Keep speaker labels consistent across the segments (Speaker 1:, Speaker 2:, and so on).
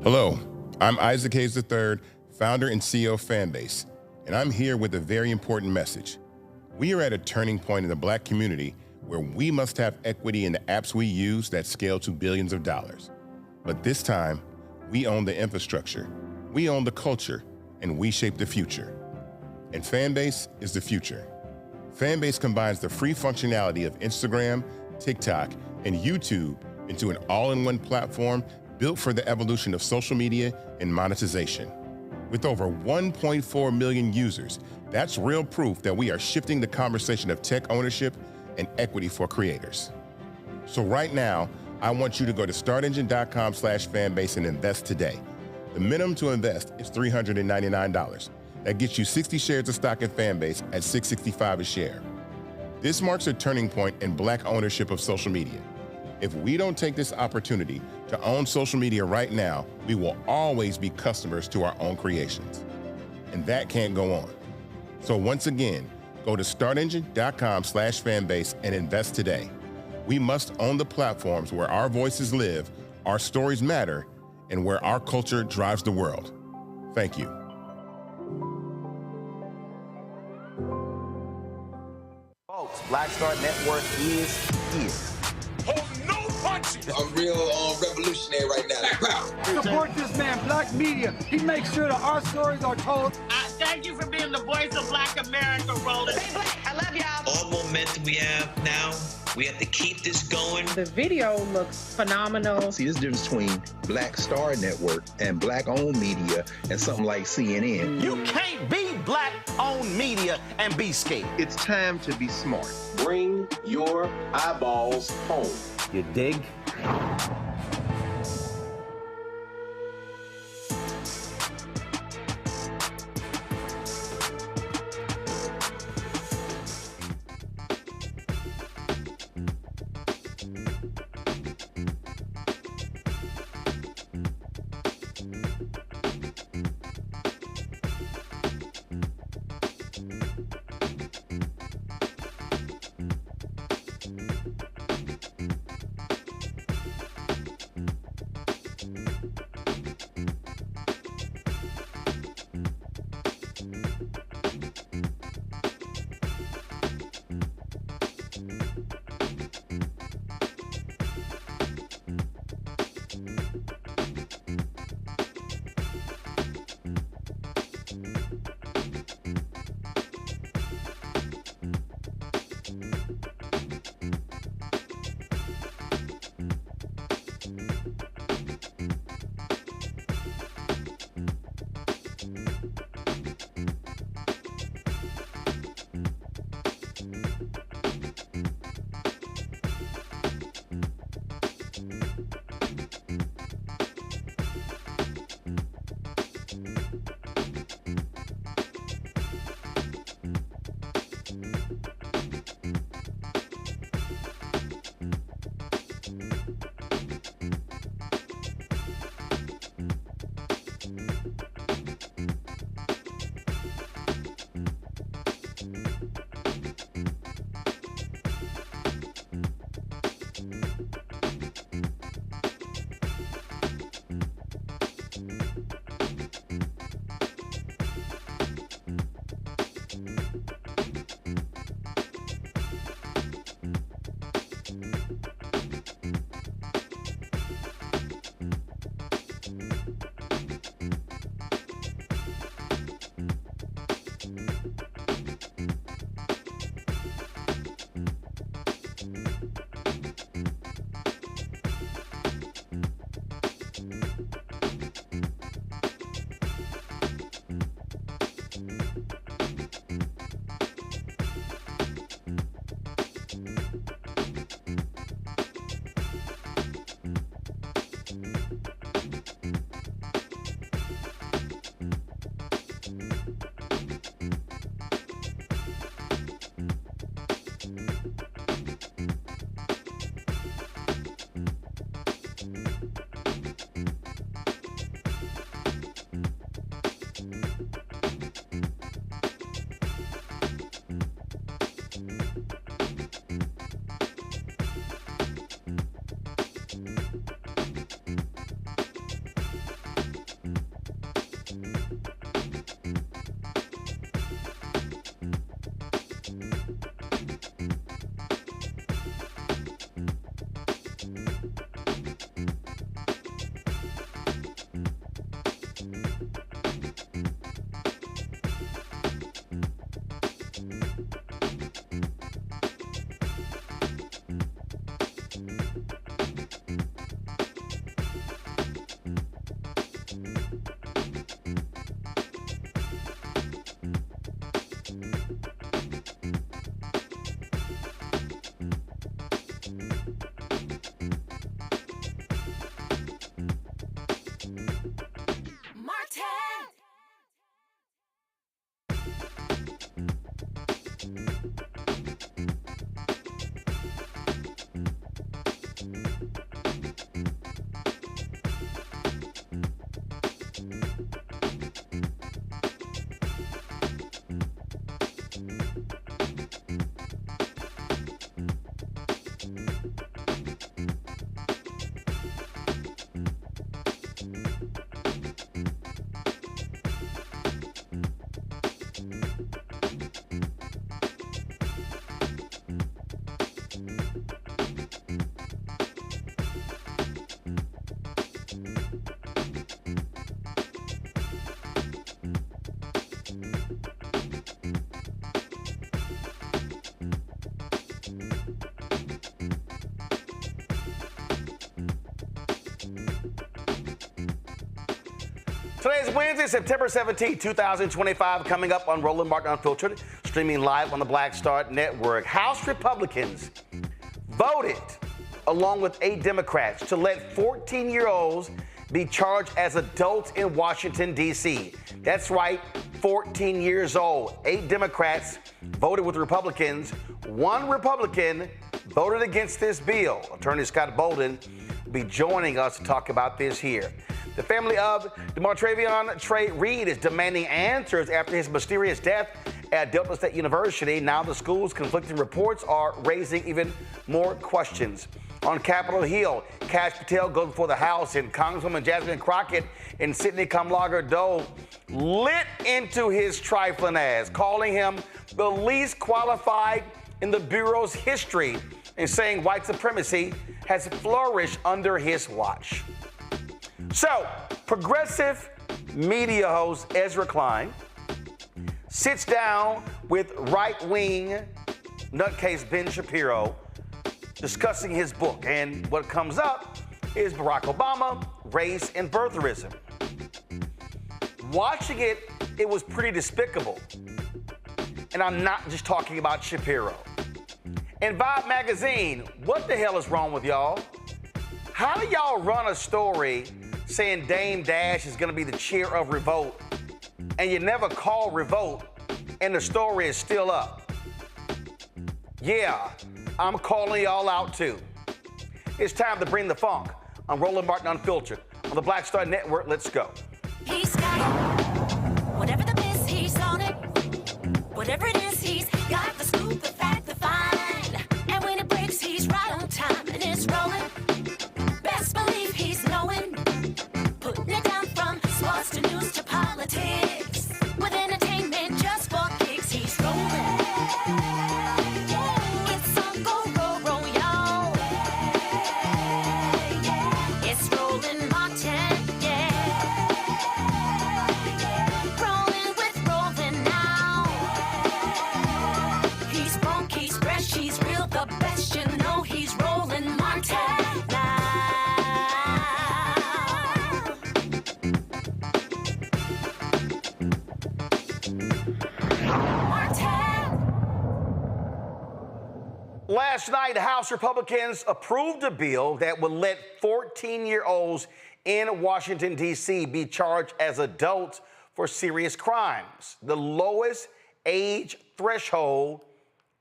Speaker 1: Hello, I'm Isaac Hayes III, founder and CEO of Fanbase, and I'm here with a very important message. We are at a turning point in the Black community where we must have equity in the apps we use that scale to billions of dollars. But this time, we own the infrastructure, we own the culture, and we shape the future. And Fanbase is the future. Fanbase combines the free functionality of Instagram, TikTok, and YouTube into an all-in-one platform built for the evolution of social media and monetization. With over 1.4 million users, that's real proof that we are shifting the conversation of tech ownership and equity for creators. So right now, I want you to go to startengine.com/fanbase and invest today. The minimum to invest is $399. That gets you 60 shares of stock in Fanbase at $665 a share. This marks a turning point in Black ownership of social media. If we don't take this opportunity to own social media right now, we will always be customers to our own creations. And that can't go on. So once again, go to startengine.com/fanbase and invest today. We must own the platforms where our voices live, our stories matter, and where our culture drives the world. Thank you.
Speaker 2: Folks, Black Star Network is here.
Speaker 3: Hold no punches.
Speaker 4: I'm real revolutionary right now.
Speaker 5: Support this man, Black media. He makes sure that our stories are told.
Speaker 6: Thank you for being the voice of Black America, Roland.
Speaker 7: Stay Black. I love y'all.
Speaker 8: All momentum we have now, we have to keep this going.
Speaker 9: The video looks phenomenal.
Speaker 10: See, there's a difference between Black Star Network and Black-owned media and something like CNN.
Speaker 2: You can't be Black-owned media and be scared.
Speaker 10: It's time to be smart.
Speaker 11: Bring your eyeballs home.
Speaker 2: You dig? Today is Wednesday, September 17, 2025, coming up on Roland Martin Unfiltered, streaming live on the Black Star Network. House Republicans voted, along with 8 Democrats, to let 14-year-olds be charged as adults in Washington, D.C. That's right, 14 years old. 8 Democrats voted with Republicans. 1 Republican voted against this bill. Attorney Scott Bolden will be joining us to talk about this here. The family of Demartravion Trey Reed is demanding answers after his mysterious death at Delta State University. Now the school's conflicting reports are raising even more questions. On Capitol Hill, Kash Patel goes before the House, and CongresswomenJasmine Crockett and Sydney Kamlager-Dowe lit into his trifling ass, calling him the least qualified in the Bureau's history and saying white supremacy has flourished under his watch. So, progressive media host Ezra Klein sits down with right-wing nutcase Ben Shapiro discussing his book, and what comes up is Barack Obama, race, and birtherism. Watching it, it was pretty despicable. And I'm not just talking about Shapiro. And Vibe Magazine, what the hell is wrong with y'all? How do y'all run a story saying Dame Dash is going to be the chair of Revolt, and you never call Revolt, and the story is still up? Yeah, I'm calling y'all out too. It's time to bring the funk on Roland Martin Unfiltered on the Black Star Network. Let's go.
Speaker 7: He's got it. Whatever the miss, he's on it. Whatever it is, he's got the scoop, the fact, the find. And when it breaks, he's right on time, and it's rolling. Best believe he's knowing. Putting it down from sports to news to politics. With entertainment just for kicks, he's rolling. It's on go, roll, y'all. It's Roland Martin, rolling with Roland now. He's funk, he's fresh, he's real, the best, you know he's Roland Martin.
Speaker 2: Last night, House Republicans approved a bill that would let 14-year-olds in Washington, D.C. be charged as adults for serious crimes, the lowest age threshold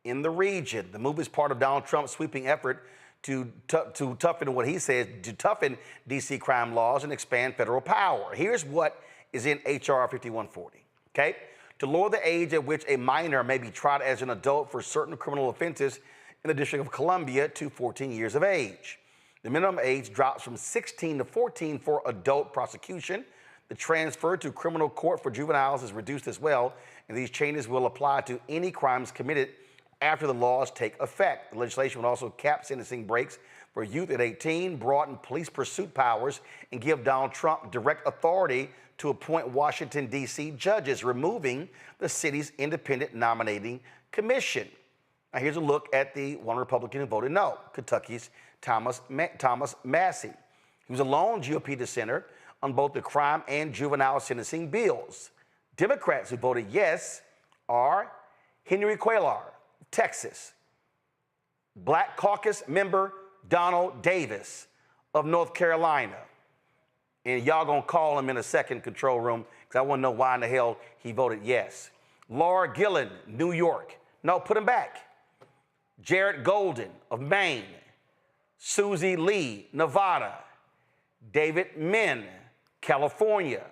Speaker 2: in the region. The move is part of Donald Trump's sweeping effort to toughen what he says, to toughen D.C. crime laws and expand federal power. Here's what is in H.R. 5140, okay? To lower the age at which a minor may be tried as an adult for certain criminal offenses in the District of Columbia to 14 years of age. The minimum age drops from 16 to 14 for adult prosecution. The transfer to criminal court for juveniles is reduced as well, and these changes will apply to any crimes committed after the laws take effect. The legislation will also cap sentencing breaks for youth at 18, broaden police pursuit powers, and give Donald Trump direct authority to appoint Washington, D.C. judges, removing the city's independent nominating commission. Now here's a look at the one Republican who voted no, Kentucky's Thomas Massie. He was a lone GOP dissenter on both the crime and juvenile sentencing bills. Democrats who voted yes are Henry Cuellar, Texas, Black Caucus member Donald Davis of North Carolina. And y'all gonna call him in a second, control room, because I wanna know why in the hell he voted yes. Laura Gillen, New York. No, put him back. Jared Golden of Maine. Susie Lee, Nevada. David Min, California.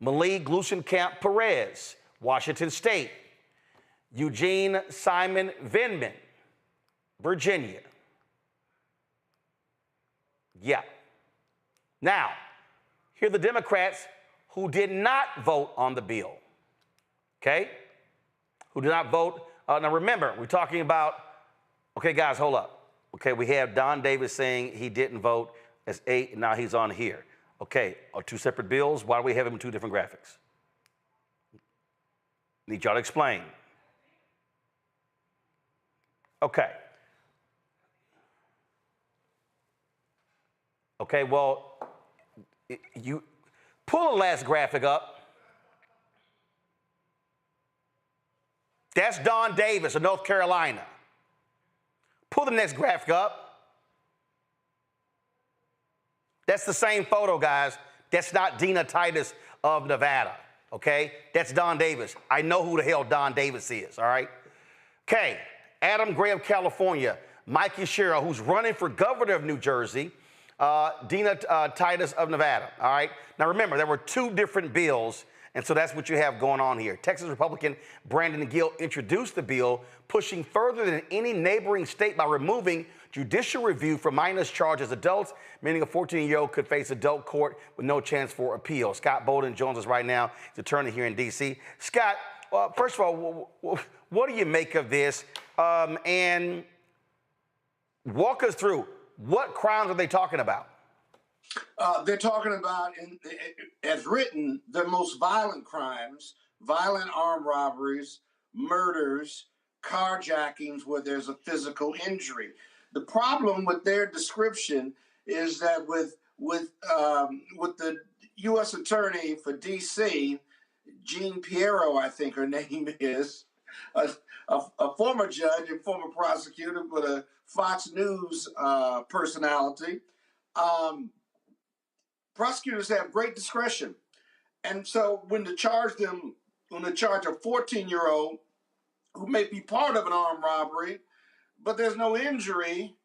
Speaker 2: Malik Glusenkamp Perez, Washington State. Eugene Simon Vindman, Virginia. Yeah. Now, here are the Democrats who did not vote on the bill. Okay? Who did not vote. Now remember, we're talking about, okay, guys, hold up. Okay, we have Don Davis saying he didn't vote as 8, and now he's on here. Okay, are two separate bills? Why do we have them in two different graphics? Need y'all to explain. Okay. Okay, well, you pull the last graphic up. That's Don Davis of North Carolina. Pull the next graphic up. That's the same photo, guys. That's not Dina Titus of Nevada, okay? That's Don Davis. I know who the hell Don Davis is, all right? Okay, Adam Gray of California, Mikey Shapiro, who's running for governor of New Jersey, Dina Titus of Nevada, all right? Now remember, there were two different bills, and so that's what you have going on here. Texas Republican Brandon Gill introduced the bill, pushing further than any neighboring state by removing judicial review for minors charged as adults, meaning a 14-year-old could face adult court with no chance for appeal. Scott Bolden joins us right now. He's attorney here in D.C. Scott, first of all, what do you make of this? And walk us through, what crimes are they talking about?
Speaker 12: They're talking about, as written, the most violent crimes, violent armed robberies, murders, carjackings where there's a physical injury. The problem with their description is that with the U.S. Attorney for D.C., Jean Piero, I think her name is, a former judge and former prosecutor, but a Fox News personality. Prosecutors have great discretion. And so when they charge a 14-year-old who may be part of an armed robbery, but there's no injury,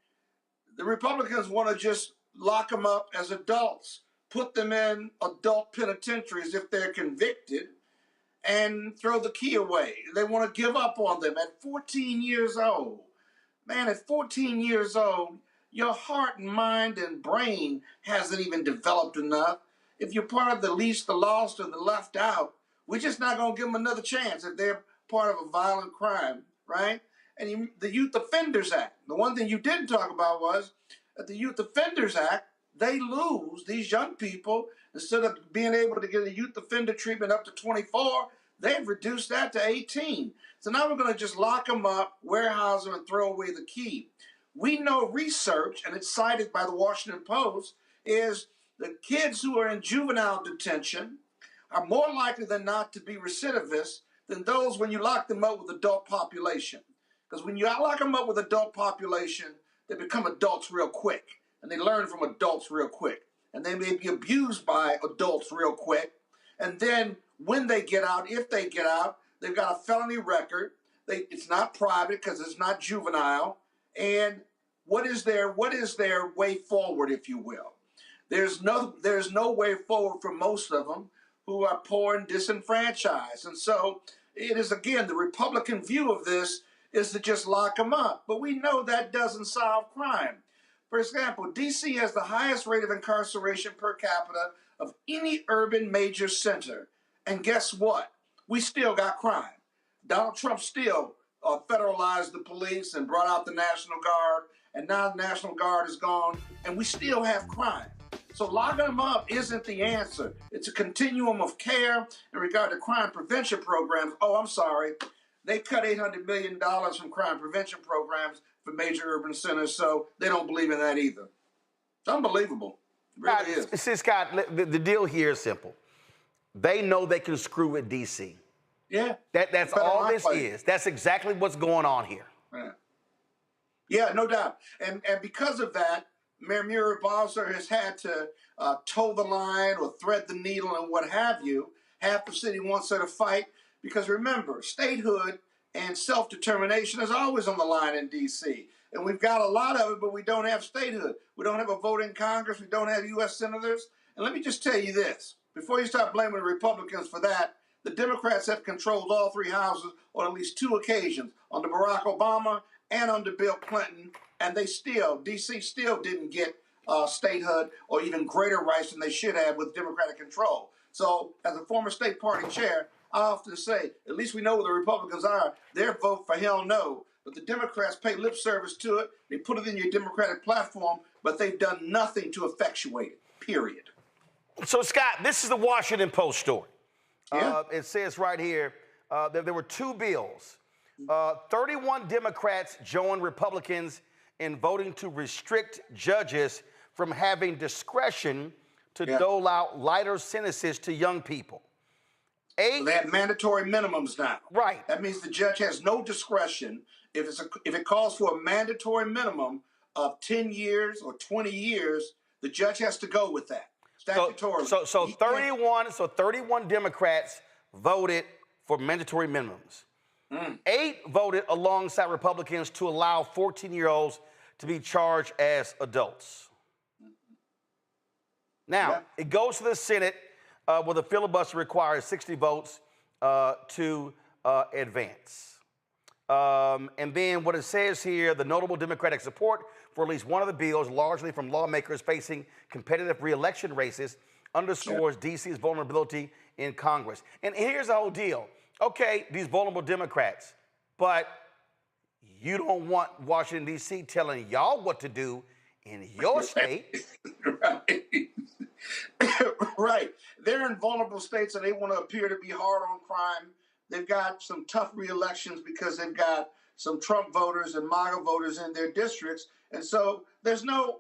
Speaker 12: the Republicans want to just lock them up as adults, put them in adult penitentiaries if they're convicted, and throw the key away. They want to give up on them at 14 years old. Man, at 14 years old, your heart and mind and brain hasn't even developed enough. If you're part of the least, the lost, or the left out, we're just not going to give them another chance if they're part of a violent crime, right? And the Youth Offenders Act, the one thing you didn't talk about was that the Youth Offenders Act, they lose these young people. Instead of being able to get a youth offender treatment up to 24, they've reduced that to 18. So now we're going to just lock them up, warehouse them, and throw away the key. We know research, and it's cited by the Washington Post, is the kids who are in juvenile detention are more likely than not to be recidivists than those when you lock them up with adult population. Because when you lock them up with adult population, they become adults real quick, and they learn from adults real quick. And they may be abused by adults real quick. And then when they get out, if they get out, they've got a felony record. It's not private because it's not juvenile. And what is their way forward, if you will? There's no way forward for most of them who are poor and disenfranchised. And so it is, again, the Republican view of this is to just lock them up. But we know that doesn't solve crime. For example, D.C. has the highest rate of incarceration per capita of any urban major center. And guess what? We still got crime. Donald Trump still federalized the police and brought out the National Guard, and now the National Guard is gone, and we still have crime. So locking them up isn't the answer. It's a continuum of care in regard to crime prevention programs. Oh, I'm sorry. They cut $800 million from crime prevention programs for major urban centers, so they don't believe in that either. It's unbelievable. It really is.
Speaker 2: See, Scott, the deal here is simple. They know they can screw with D.C.
Speaker 12: Yeah.
Speaker 2: That's all this is. That's exactly what's going on here.
Speaker 12: Yeah, no doubt. And because of that, Mayor Muriel Bowser has had to toe the line or thread the needle and what have you. Half the city wants her to fight because, remember, statehood and self-determination is always on the line in D.C. And we've got a lot of it, but we don't have statehood. We don't have a vote in Congress. We don't have U.S. senators. And let me just tell you this. Before you start blaming the Republicans for that, the Democrats have controlled all three houses on at least two occasions, under Barack Obama and under Bill Clinton, and D.C. still didn't get statehood or even greater rights than they should have with Democratic control. So as a former state party chair, I often say, at least we know where the Republicans are. Their vote for hell no. But the Democrats pay lip service to it. They put it in your Democratic platform, but they've done nothing to effectuate it, period.
Speaker 2: So, Scott, this is the Washington Post story.
Speaker 12: Yeah.
Speaker 2: It says right here that there were two bills. 31 Democrats joined Republicans in voting to restrict judges from having discretion to dole out lighter sentences to young people.
Speaker 12: So they have mandatory minimums now.
Speaker 2: Right.
Speaker 12: That means the judge has no discretion. If it calls for a mandatory minimum of 10 years or 20 years, the judge has to go with that. Statutorily.
Speaker 2: So 31 Democrats voted for mandatory minimums. 8 voted alongside Republicans to allow 14-year-olds to be charged as adults. Now, it goes to the Senate where the filibuster requires 60 votes to advance. And then what it says here, the notable Democratic support for at least one of the bills, largely from lawmakers facing competitive re-election races, underscores D.C.'s vulnerability in Congress. And here's the whole deal. Okay, these vulnerable Democrats, but you don't want Washington, D.C. telling y'all what to do in your state.
Speaker 12: Right. They're in vulnerable states and they want to appear to be hard on crime. They've got some tough re-elections because they've got some Trump voters and MAGA voters in their districts. And so there's no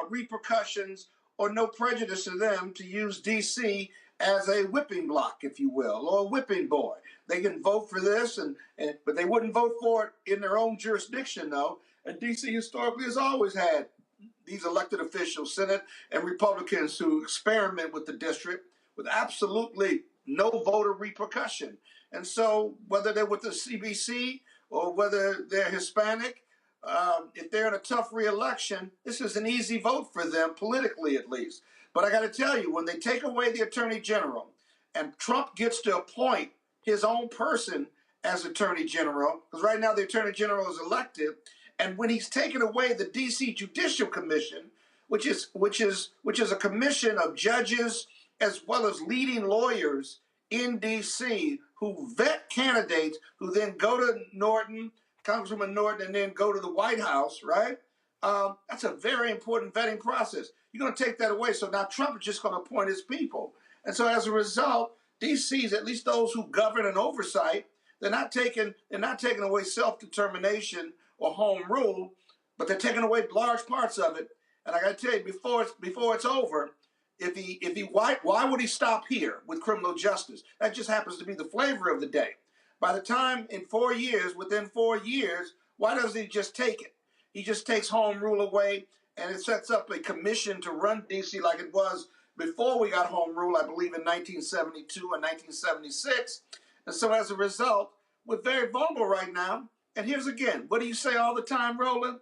Speaker 12: repercussions or no prejudice to them to use D.C. as a whipping block, if you will, or a whipping boy. They can vote for this, but they wouldn't vote for it in their own jurisdiction, though. And D.C. historically has always had these elected officials, Senate and Republicans, who experiment with the district with absolutely no voter repercussion. And so whether they're with the CBC or whether they're Hispanic, if they're in a tough re-election, this is an easy vote for them, politically at least. But I got to tell you, when they take away the Attorney General and Trump gets to appoint his own person as Attorney General, because right now the Attorney General is elected, and when he's taken away the D.C. Judicial Commission, which is a commission of judges as well as leading lawyers in D.C. who vet candidates who then go to Norton, Congresswoman Norton, and then go to the White House, right? That's a very important vetting process. You're going to take that away, so now Trump is just going to appoint his people. And so as a result, DC's, at least those who govern and oversight, they're not taking away self-determination or home rule, but they're taking away large parts of it. And I got to tell you, before it's over, why would he stop here with criminal justice? That just happens to be the flavor of the day. By the time within 4 years, why doesn't he just take it? He just takes home rule away, and it sets up a commission to run D.C. like it was before we got home rule, I believe in 1972 and 1976. And so as a result, we're very vulnerable right now. And here's again, what do you say all the time, Roland?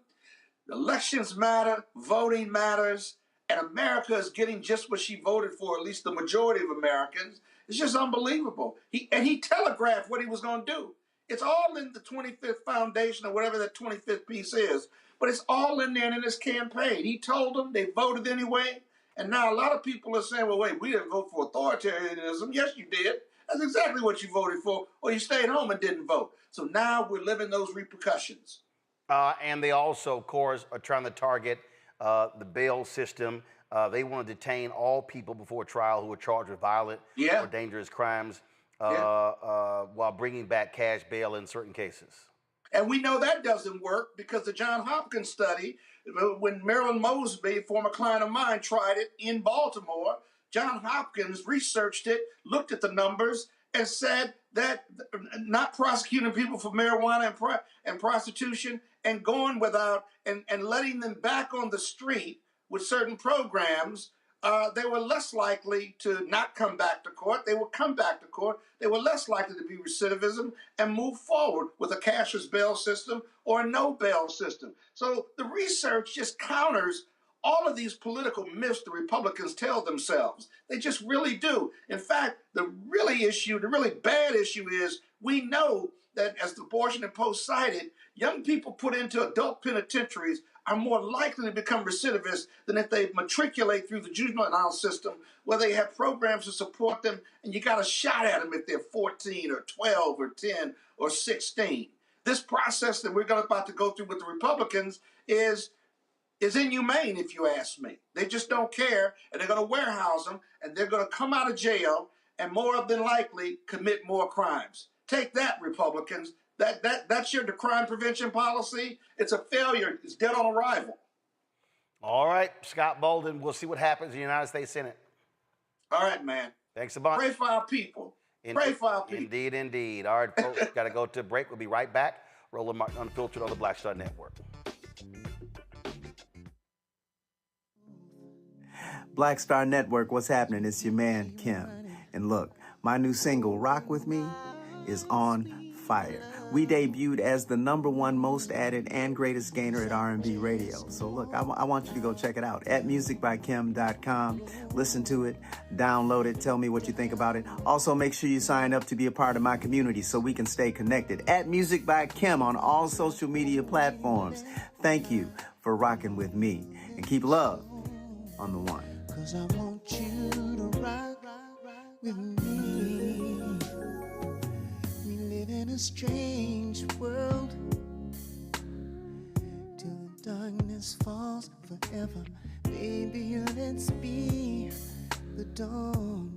Speaker 12: Elections matter, voting matters, and America is getting just what she voted for, at least the majority of Americans. It's just unbelievable. He telegraphed what he was going to do. It's all in the 25th Foundation or whatever that 25th piece is, but it's all in there in his campaign. He told them, they voted anyway, And now a lot of people are saying, well, wait, we didn't vote for authoritarianism. Yes, you did. That's exactly what you voted for, or you stayed home and didn't vote. So now we're living those repercussions.
Speaker 2: And they also, of course, are trying to target the bail system. They want to detain all people before trial who are charged with violent or dangerous crimes while bringing back cash bail in certain cases.
Speaker 12: And we know that doesn't work because the Johns Hopkins study, when Marilyn Mosby, former client of mine, tried it in Baltimore, Johns Hopkins researched it, looked at the numbers, and said that not prosecuting people for marijuana and prostitution and going without and letting them back on the street with certain programs, they were less likely to not come back to court. They would come back to court. They were less likely to be recidivism and move forward with a cashless bail system or a no bail system. So the research just counters all of these political myths the Republicans tell themselves. They just really do. In fact, the really bad issue is we know that, as the Washington Post cited, young people put into adult penitentiaries are more likely to become recidivists than if they matriculate through the juvenile system, where they have programs to support them, and you got a shot at them if they're 14 or 12 or 10 or 16. This process that we're about to go through with the Republicans is inhumane, if you ask me. They just don't care, and they're going to warehouse them, and they're going to come out of jail and more than likely commit more crimes. Take that, Republicans. That's your crime prevention policy. It's a failure. It's dead on arrival.
Speaker 2: All right, Scott Bolden. We'll see what happens in the United States Senate.
Speaker 12: All right, man.
Speaker 2: Thanks a bunch.
Speaker 12: Pray for our people. Pray for our people.
Speaker 2: Indeed, indeed. All right, folks, got to go to a break. We'll be right back. Roland Martin Unfiltered on the Black Star Network.
Speaker 13: Black Star Network, what's happening? It's your man, Kim. And look, my new single, Rock With Me, is on fire. We debuted as the #1 most added and greatest gainer at R&B radio. So look, I want you to go check it out at musicbykim.com. Listen to it, download it, tell me what you think about it. Also, make sure you sign up to be a part of my community so we can stay connected. At Music by Kim on all social media platforms. Thank you for rocking with me. And keep love on the one.
Speaker 14: 'Cause I want you to rock with me. We live in a strange world till the darkness falls forever. Baby, let's be the dawn.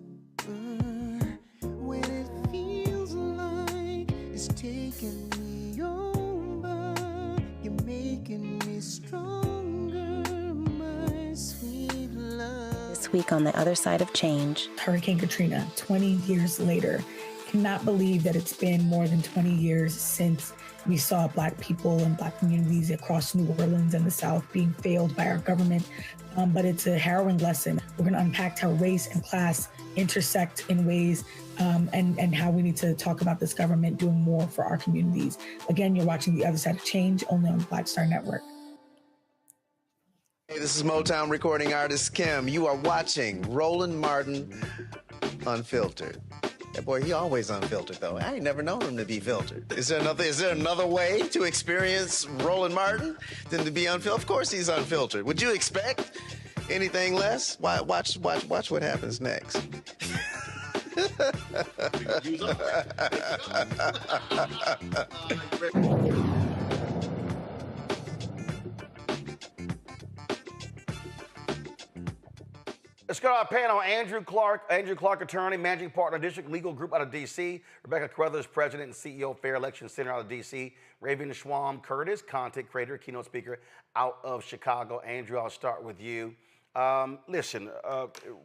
Speaker 14: When it feels like it's taking me over, you're making me stronger, my sweet love.
Speaker 15: This week on the other side of change.
Speaker 16: Hurricane Katrina, 20 years later. Cannot believe that it's been more than 20 years since we saw Black people and Black communities across New Orleans and the South being failed by our government. But it's a harrowing lesson. We're going to unpack how race and class intersect in ways and how we need to talk about this government doing more for our communities. Again, you're watching The Other Side of Change only on the Black Star Network.
Speaker 13: Hey, this is Motown recording artist Kim. You are watching Roland Martin Unfiltered. That boy, he always unfiltered, though. I ain't never known him to be filtered. Is there another way to experience Roland Martin than to be unfiltered? Of course he's unfiltered. Would you expect anything less? Watch what happens next.
Speaker 2: Let's go to our panel. Andrew Clark, attorney, managing partner, District Legal Group out of D.C. Rebecca Carruthers, president and CEO, Fair Election Center out of D.C. Raven Schwam Curtis, content creator, keynote speaker out of Chicago. Andrew, I'll start with you. Listen,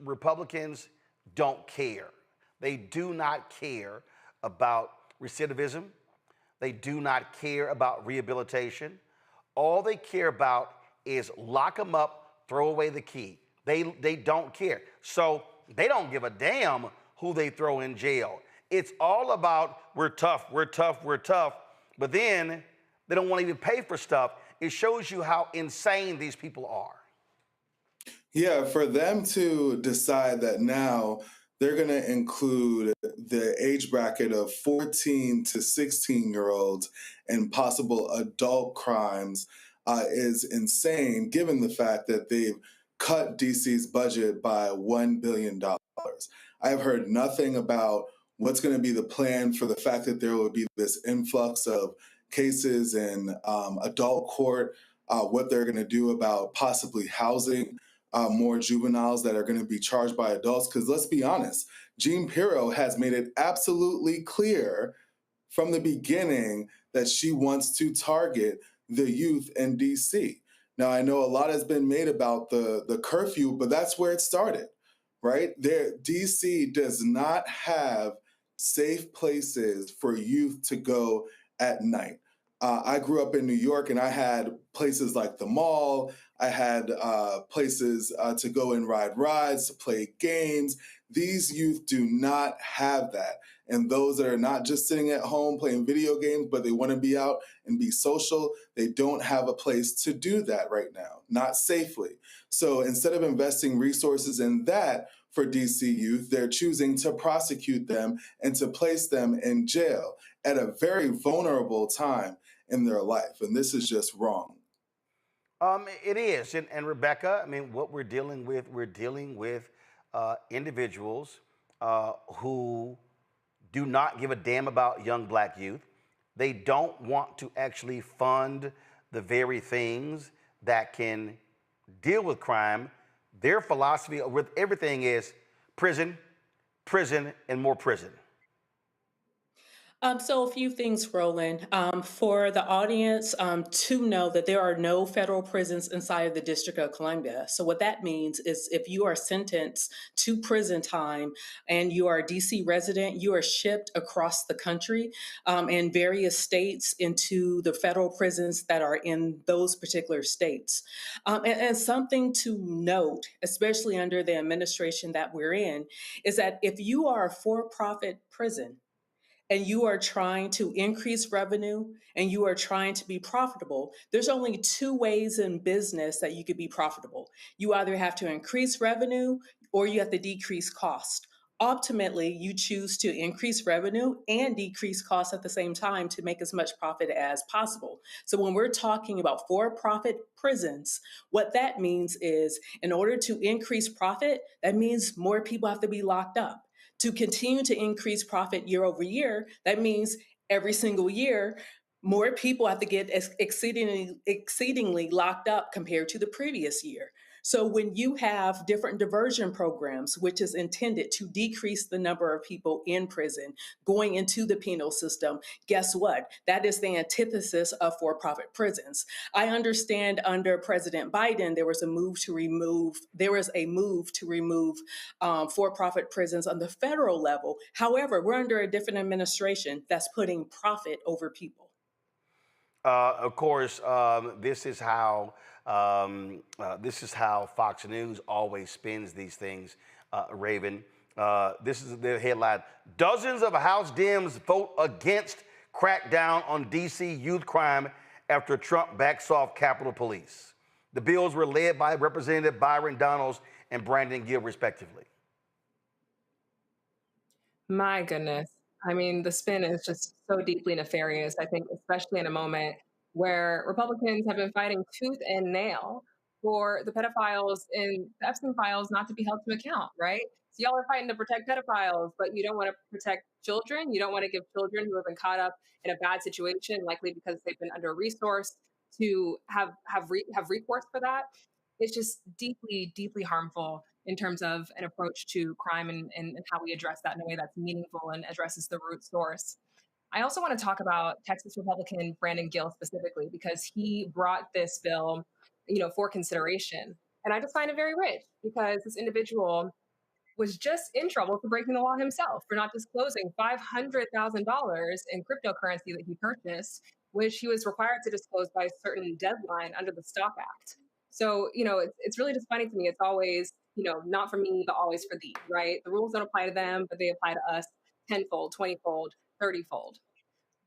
Speaker 2: Republicans don't care. They do not care about recidivism. They do not care about rehabilitation. All they care about is lock them up, throw away the key. They don't care. So they don't give a damn who they throw in jail. It's all about we're tough. But then they don't want to even pay for stuff. It shows you how insane these people are.
Speaker 17: Yeah, for them to decide that now they're going to include the age bracket of 14 to 16-year-olds in possible adult crimes is insane, given the fact that they've cut DC's budget by $1 billion. I have heard nothing about what's going to be the plan for the fact that there will be this influx of cases in adult court, what they're going to do about possibly housing more juveniles that are going to be charged by adults. Because let's be honest, Jean Pirro has made it absolutely clear from the beginning that she wants to target the youth in DC. Now, I know a lot has been made about the curfew, but that's where it started, right? DC does not have safe places for youth to go at night. I grew up in New York, and I had places like the mall. I had places to go and ride rides, to play games. These youth do not have that. And those that are not just sitting at home playing video games, but they want to be out and be social, they don't have a place to do that right now, not safely. So instead of investing resources in that for DC youth, they're choosing to prosecute them and to place them in jail at a very vulnerable time in their life. And this is just wrong.
Speaker 2: It is. And Rebecca, I mean, what we're dealing with individuals who do not give a damn about young black youth. They don't want to actually fund the very things that can deal with crime. Their philosophy with everything is prison, prison, and more prison.
Speaker 9: So a few things, Roland. For the audience to know that there are no federal prisons inside of the District of Columbia. So what that means is if you are sentenced to prison time and you are a DC resident, you are shipped across the country in various states into the federal prisons that are in those particular states. And something to note, especially under the administration that we're in, is that if you are a for-profit prison, and you are trying to increase revenue and you are trying to be profitable, there's only two ways in business that you could be profitable. You either have to increase revenue or you have to decrease cost. Ultimately, you choose to increase revenue and decrease costs at the same time to make as much profit as possible. So when we're talking about for-profit prisons, what that means is in order to increase profit, that means more people have to be locked up. To continue to increase profit year over year, that means every single year, more people have to get exceedingly locked up compared to the previous year. So when you have different diversion programs, which is intended to decrease the number of people in prison going into the penal system, guess what? That is the antithesis of for-profit prisons. I understand under President Biden, there was a move to remove for-profit prisons on the federal level. However, we're under a different administration that's putting profit over people.
Speaker 2: Of course, this is how Fox News always spins these things, Raven. This is the headline. Dozens of House Dems vote against crackdown on DC youth crime after Trump backs off Capitol Police. The bills were led by Representative Byron Donalds and Brandon Gill, respectively.
Speaker 18: My goodness. I mean, the spin is just so deeply nefarious, I think, especially in a moment where Republicans have been fighting tooth and nail for the pedophiles in the Epstein files not to be held to account, right? So y'all are fighting to protect pedophiles, but you don't want to protect children. You don't want to give children who have been caught up in a bad situation, likely because they've been under-resourced, to have recourse for that. It's just deeply, deeply harmful in terms of an approach to crime and how we address that in a way that's meaningful and addresses the root source. I also want to talk about Texas Republican Brandon Gill specifically, because he brought this bill, for consideration. And I just find it very rich because this individual was just in trouble for breaking the law himself, for not disclosing $500,000 in cryptocurrency that he purchased, which he was required to disclose by a certain deadline under the Stock Act. So, it's really just funny to me. It's always, not for me, but always for thee, right? The rules don't apply to them, but they apply to us tenfold, 20-fold, 30-fold.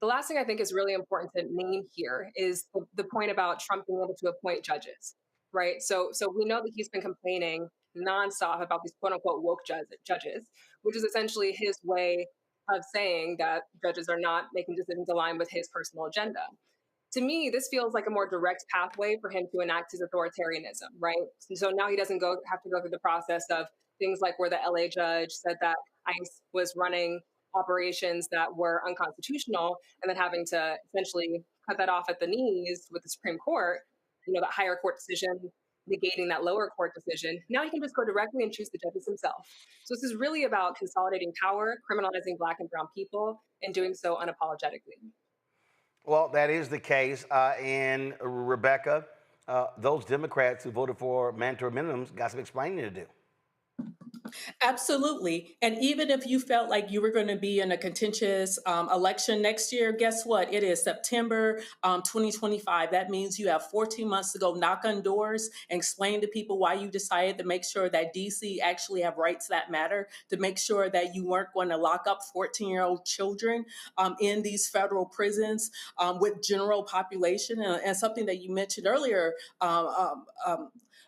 Speaker 18: The last thing I think is really important to name here is the point about Trump being able to appoint judges, right? So we know that he's been complaining nonstop about these quote unquote woke judges, which is essentially his way of saying that judges are not making decisions aligned with his personal agenda. to me, this feels like a more direct pathway for him to enact his authoritarianism, right? So now he doesn't have to go through the process of things like where the LA judge said that ICE was running operations that were unconstitutional, and then having to essentially cut that off at the knees with the Supreme Court, that higher court decision negating that lower court decision. Now he can just go directly and choose the judges himself. So this is really about consolidating power, criminalizing Black and brown people, and doing so unapologetically.
Speaker 2: Well, that is the case. And Rebecca, those Democrats who voted for mandatory minimums got some explaining to do.
Speaker 9: Absolutely. And even if you felt like you were going to be in a contentious election next year, guess what? It is September 2025. That means you have 14 months to go knock on doors and explain to people why you decided to make sure that DC actually have rights that matter, to make sure that you weren't going to lock up 14-year-old children in these federal prisons with general population. And something that you mentioned earlier,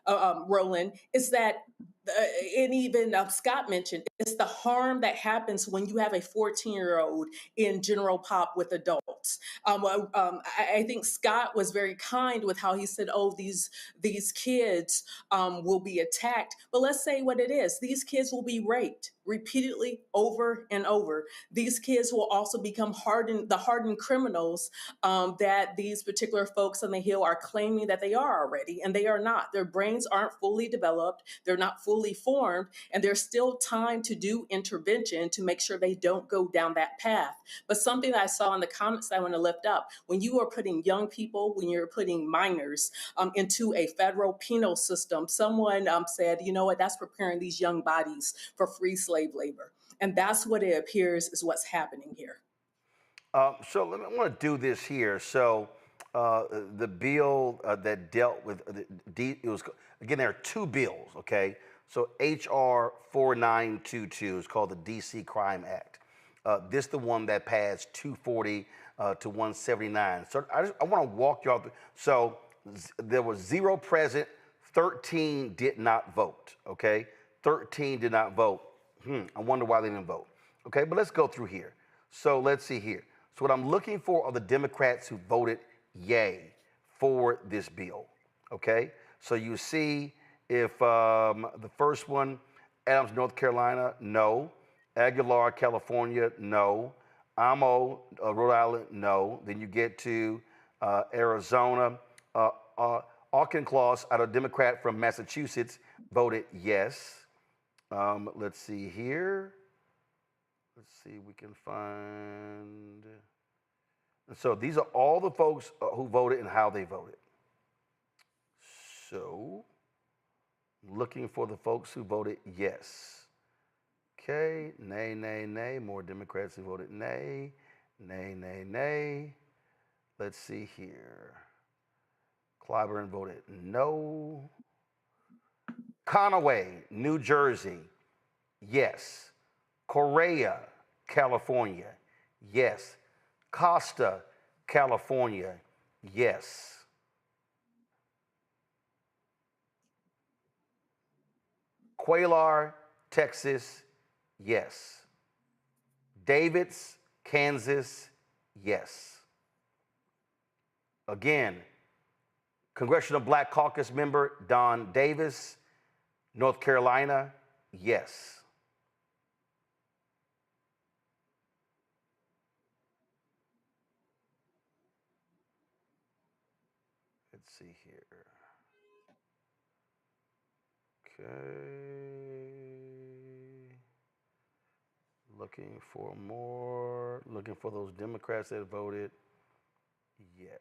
Speaker 9: Roland, is that and even Scott mentioned, it's the harm that happens when you have a 14-year-old in general pop with adults. I think Scott was very kind with how he said, oh, these kids will be attacked. But let's say what it is. These kids will be raped repeatedly over and over. These kids will also become hardened criminals that these particular folks on the Hill are claiming that they are already, and they are not. Their brains aren't fully developed. They're not fully formed, and there's still time to do intervention to make sure they don't go down that path. But something that I saw in the comments that I want to lift up, when you are putting young people, when you're putting minors into a federal penal system, someone said, you know what, that's preparing these young bodies for free slave labor. And that's what it appears is what's happening here.
Speaker 2: So I want to do this here. So the bill that dealt with, it was, again, there are two bills, okay? So HR 4922 is called the DC Crime Act. This is the one that passed 240 to 179. So I want to walk y'all through. So there was 0 present, 13 did not vote, okay? 13 did not vote. I wonder why they didn't vote. Okay, but let's go through here. So let's see here. So what I'm looking for are the Democrats who voted yay for this bill, okay? So you see if the first one, Adams, North Carolina, no. Aguilar, California, no. Amo, Rhode Island, no. Then you get to Arizona. Auchincloss, out of Democrat from Massachusetts, voted yes. Let's see here. Let's see, we can find. And so these are all the folks who voted and how they voted. So, looking for the folks who voted yes. Okay, nay, nay, nay. More Democrats who voted nay. Nay, nay, nay. Let's see here. Clyburn voted no. Conaway, New Jersey, yes. Correa, California, yes. Costa, California, yes. Cuellar, Texas, yes. Davids, Kansas, yes. Again, Congressional Black Caucus member Don Davis, North Carolina, yes. Let's see here. Okay. Looking for more. Looking for those Democrats that voted yes.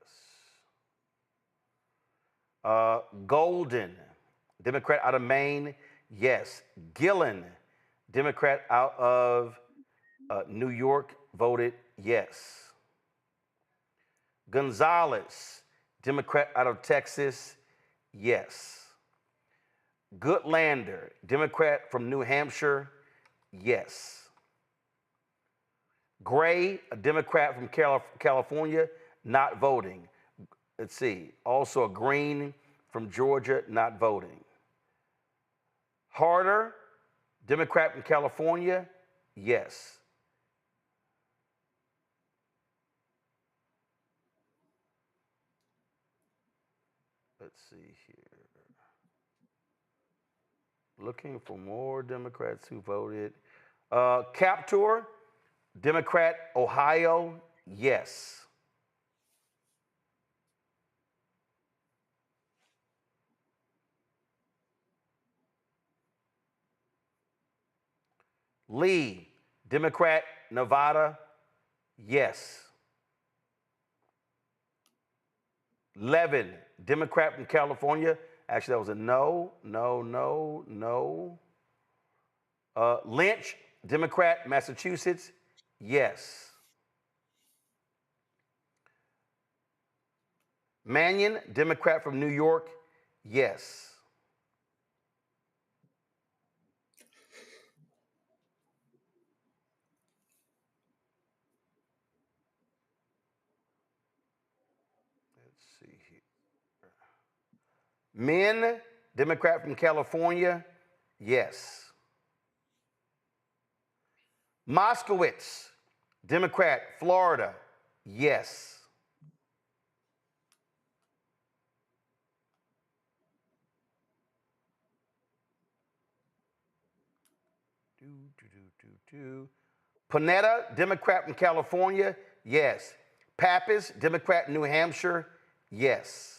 Speaker 2: Golden, Democrat out of Maine, yes. Gillen, Democrat out of New York, voted yes. Gonzalez, Democrat out of Texas, yes. Goodlander, Democrat from New Hampshire, yes. Gray, a Democrat from California, not voting. Let's see. Also a Green from Georgia, not voting. Harder, Democrat from California, yes. Let's see here. Looking for more Democrats who voted. Captor, Democrat, Ohio, yes. Lee, Democrat, Nevada, yes. Levin, Democrat from California. Actually, that was a no. Lynch, Democrat, Massachusetts, yes. Mannion, Democrat from New York, yes. Let's see here. Min, Democrat from California, yes. Moskowitz, Democrat, Florida, yes. Panetta, Democrat from California, yes. Pappas, Democrat, New Hampshire, yes.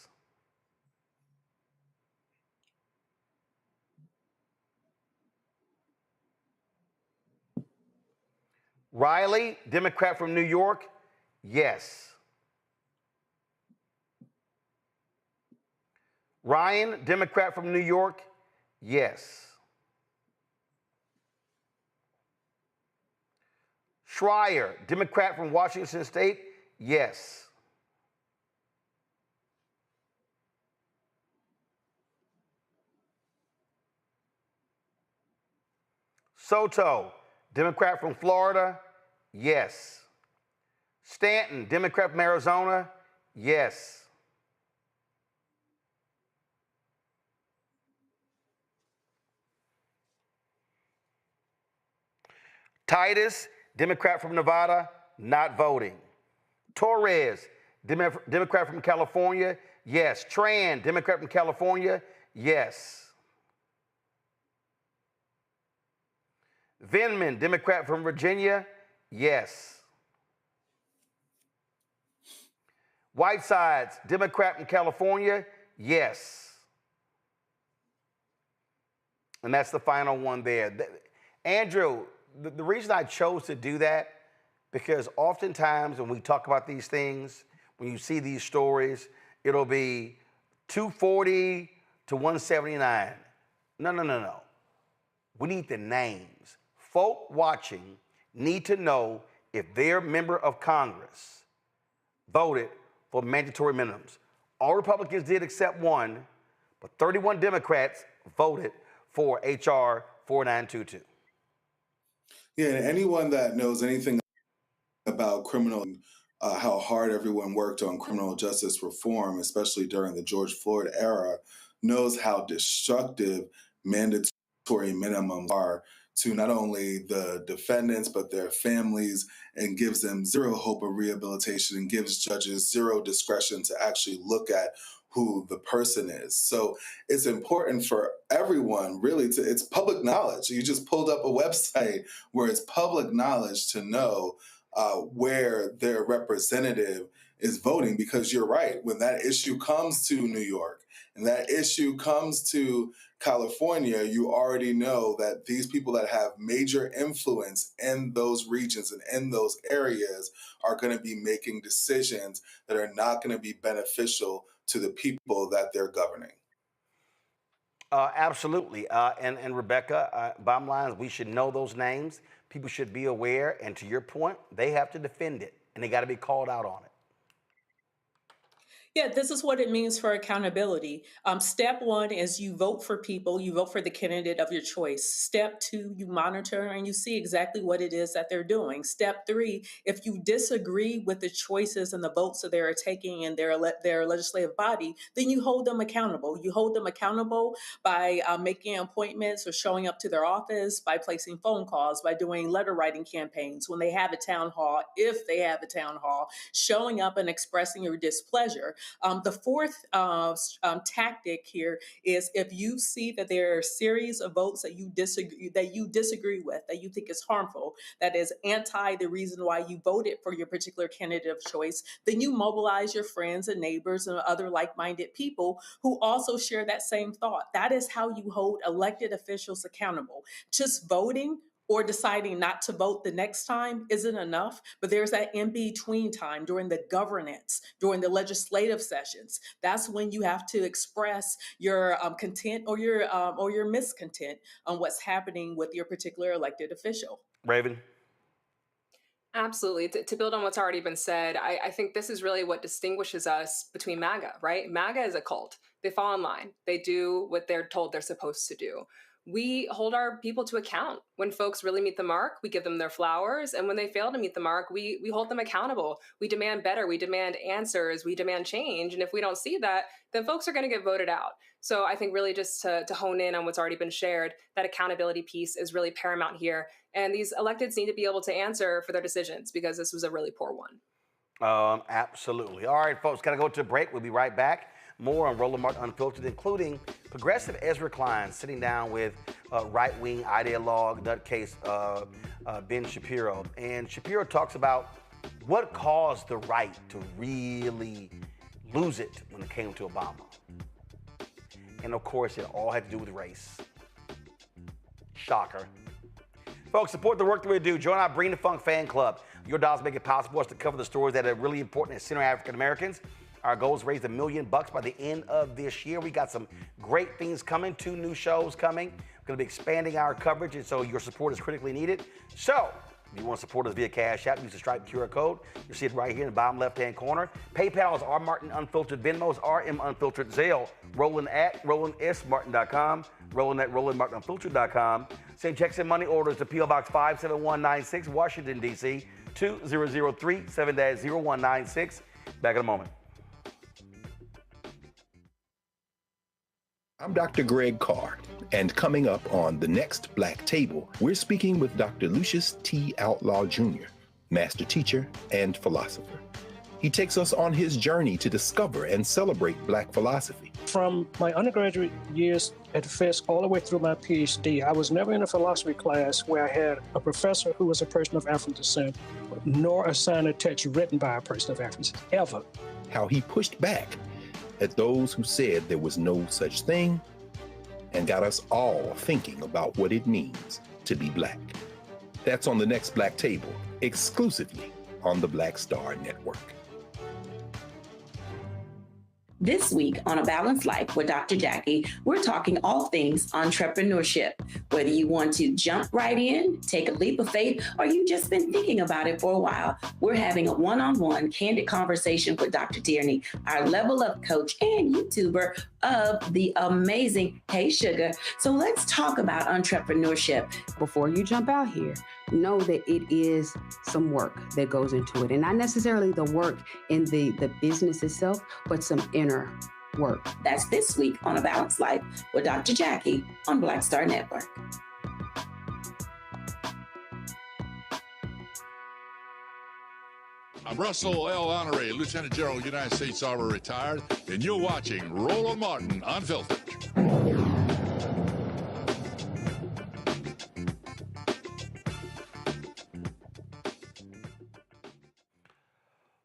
Speaker 2: Riley, Democrat from New York, yes. Ryan, Democrat from New York, yes. Schreier, Democrat from Washington State, yes. Soto, Democrat from Florida, yes. Stanton, Democrat from Arizona, yes. Titus, Democrat from Nevada, not voting. Torres, Democrat from California, yes. Tran, Democrat from California, yes. Vindman, Democrat from Virginia, yes. Whitesides, Democrat from California, yes. And that's the final one there. Andrew, the reason I chose to do that, because oftentimes when we talk about these things, when you see these stories, it'll be 240 to 179. No. We need the names. Folk watching need to know if their member of Congress voted for mandatory minimums. All Republicans did except one, but 31 Democrats voted for H.R. 4922.
Speaker 17: Yeah, and anyone that knows anything about criminal, how hard everyone worked on criminal justice reform, especially during the George Floyd era, knows how destructive mandatory minimums are to not only the defendants, but their families, and gives them zero hope of rehabilitation and gives judges zero discretion to actually look at who the person is. So it's important for everyone, really, it's public knowledge. You just pulled up a website where it's public knowledge to know where their representative is voting, because you're right. When that issue comes to New York and that issue comes to California, you already know that these people that have major influence in those regions and in those areas are going to be making decisions that are not going to be beneficial to the people that they're governing.
Speaker 2: Absolutely. And Rebecca, bottom line is we should know those names. People should be aware. And to your point, they have to defend it, and they got to be called out on it.
Speaker 9: Yeah, this is what it means for accountability. Step one is you vote for people, you vote for the candidate of your choice. Step two, you monitor and you see exactly what it is that they're doing. Step three, if you disagree with the choices and the votes that they're taking in their legislative body, then you hold them accountable. You hold them accountable by making appointments or showing up to their office, by placing phone calls, by doing letter writing campaigns when they have a town hall, if they have a town hall, showing up and expressing your displeasure. The fourth tactic here is if you see that there are a series of votes that you disagree with, that you think is harmful, that is anti the reason why you voted for your particular candidate of choice, then you mobilize your friends and neighbors and other like-minded people who also share that same thought. That is how you hold elected officials accountable. Just voting or deciding not to vote the next time isn't enough, but there's that in-between time during the governance, during the legislative sessions. That's when you have to express your content or your miscontent on what's happening with your particular elected official.
Speaker 2: Raven?
Speaker 18: Absolutely. To build on what's already been said, I think this is really what distinguishes us between MAGA, right? MAGA is a cult. They fall in line. They do what they're told they're supposed to do. We hold our people to account. When folks really meet the mark, we give them their flowers. And when they fail to meet the mark, we hold them accountable. We demand better. We demand answers. We demand change. And if we don't see that, then folks are going to get voted out. So I think really just to hone in on what's already been shared, that accountability piece is really paramount here. And these electeds need to be able to answer for their decisions because this was a really poor one.
Speaker 2: Absolutely. All right, folks, got to go to a break. We'll be right back. More on Roland Martin Unfiltered, including progressive Ezra Klein sitting down with right-wing ideologue, nutcase Ben Shapiro. And Shapiro talks about what caused the right to really lose it when it came to Obama. And of course, it all had to do with race. Shocker. Folks, support the work that we do. Join our Bring the Funk fan club. Your dollars make it possible for us to cover the stories that are really important to center African Americans. Our goal is to raise $1 million by the end of this year. We got some great things coming, 2 new shows coming. We're going to be expanding our coverage, and so your support is critically needed. So, if you want to support us via Cash App, use the Stripe QR code. You'll see it right here in the bottom left-hand corner. PayPal is R Martin Unfiltered. Venmo is RM Unfiltered. Zelle, Roland at RolandSMartin.com. Roland at RolandMartinUnfiltered.com. Send checks and money orders to P.O. Box 57196, Washington, D.C. 2003 7-0196. Back in a moment.
Speaker 10: I'm Dr. Greg Carr, and coming up on The Next Black Table, we're speaking with Dr. Lucius T. Outlaw Jr., master teacher and philosopher. He takes us on his journey to discover and celebrate Black philosophy.
Speaker 19: From my undergraduate years at Fisk all the way through my PhD, I was never in a philosophy class where I had a professor who was a person of African descent, nor a sign of text written by a person of African descent, ever.
Speaker 10: How he pushed back at those who said there was no such thing, and got us all thinking about what it means to be Black. That's on The Next Black Table, exclusively on the Black Star Network.
Speaker 20: This week on A Balanced Life with Dr. Jackie, we're talking all things entrepreneurship. Whether you want to jump right in, take a leap of faith, or you've just been thinking about it for a while, we're having a one-on-one candid conversation with Dr. Tierney, our level up coach and YouTuber of the amazing Hey Sugar. So let's talk about entrepreneurship.
Speaker 21: Before you jump out here, know that it is some work that goes into it. And not necessarily the work in the business itself, but some inner work.
Speaker 20: That's this week on A Balanced Life with Dr. Jackie on Black Star Network.
Speaker 3: I'm Russell L. Honoré, Lieutenant General, United States Army retired, and you're watching Roland Martin Unfiltered.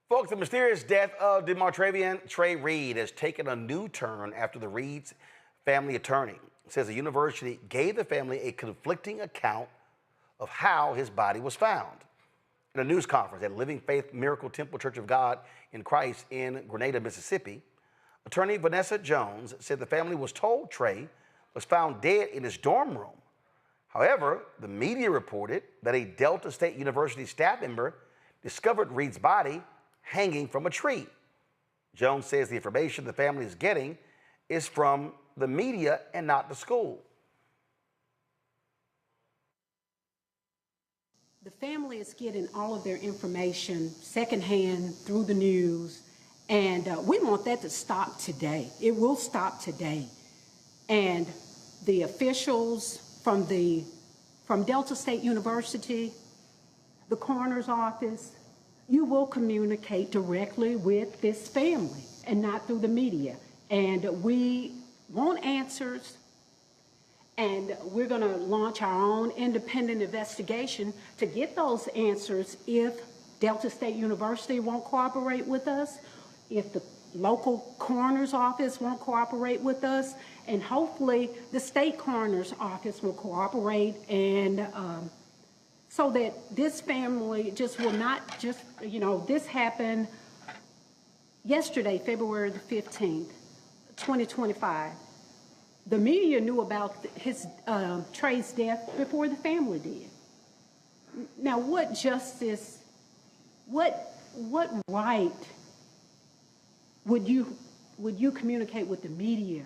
Speaker 2: Folks, the mysterious death of Demartravion Trey Reed has taken a new turn after the Reed's family attorney says the university gave the family a conflicting account of how his body was found. In a news conference at Living Faith Miracle Temple Church of God in Christ in Grenada, Mississippi, attorney Vanessa Jones said the family was told Trey was found dead in his dorm room. However, the media reported that a Delta State University staff member discovered Reed's body hanging from a tree. Jones says the information the family is getting is from the media and not the school.
Speaker 22: The family is getting all of their information secondhand through the news, and we want that to stop today. It will stop today. And the officials from Delta State University, the coroner's office, you will communicate directly with this family. and not through the media. And we want answers, and we're going to launch our own independent investigation to get those answers if Delta State University won't cooperate with us, if the local coroner's office won't cooperate with us, and hopefully the state coroner's office will cooperate, and so that this family just will not just, this happened yesterday, February the 15th, 2025. The media knew about his Trey's death before the family did. Now, what justice, what right would you communicate with the media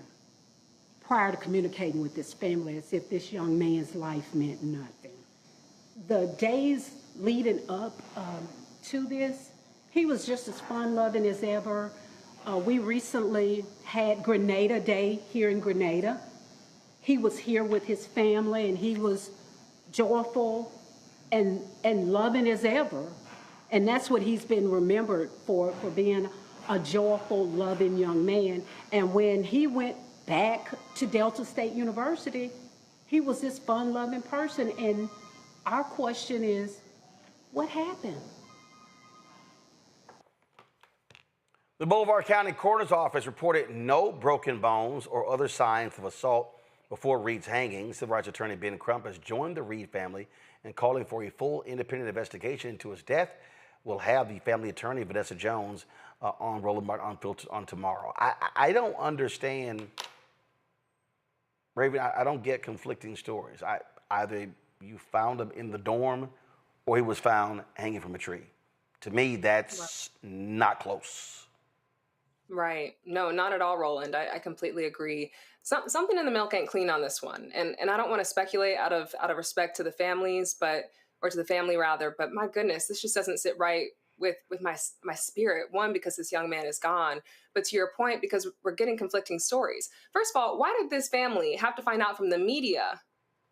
Speaker 22: prior to communicating with this family as if this young man's life meant nothing? The days leading up to this, he was just as fun-loving as ever. We recently had Grenada Day here in Grenada. He was here with his family, and he was joyful and loving as ever. And that's what he's been remembered for being a joyful, loving young man. And when he went back to Delta State University, he was this fun-loving person. And our question is, what happened?
Speaker 2: The Boulevard County Coroner's Office reported no broken bones or other signs of assault before Reed's hanging. Civil rights attorney Ben Crump has joined the Reed family in calling for a full independent investigation into his death. We'll have the family attorney, Vanessa Jones, on Roland Martin Unfiltered on tomorrow. I don't understand, Raven, I don't get conflicting stories. Either you found him in the dorm or he was found hanging from a tree. To me, that's not close.
Speaker 18: Right. No, not at all, Roland. I completely agree. Something in the milk ain't clean on this one. And I don't want to speculate out of respect to the families, or to the family rather, but my goodness, this just doesn't sit right with my spirit. One, because this young man is gone, but to your point, because we're getting conflicting stories. First of all, why did this family have to find out from the media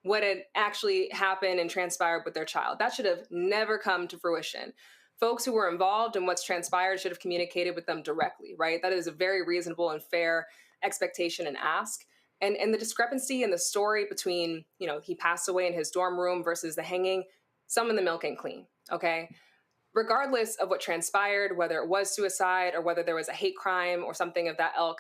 Speaker 18: what had actually happened and transpired with their child? That should have never come to fruition. Folks who were involved in what's transpired should have communicated with them directly, right? That is a very reasonable and fair expectation and ask. And the discrepancy in the story between, he passed away in his dorm room versus the hanging, some in the milk ain't clean, okay? Regardless of what transpired, whether it was suicide or whether there was a hate crime or something of that ilk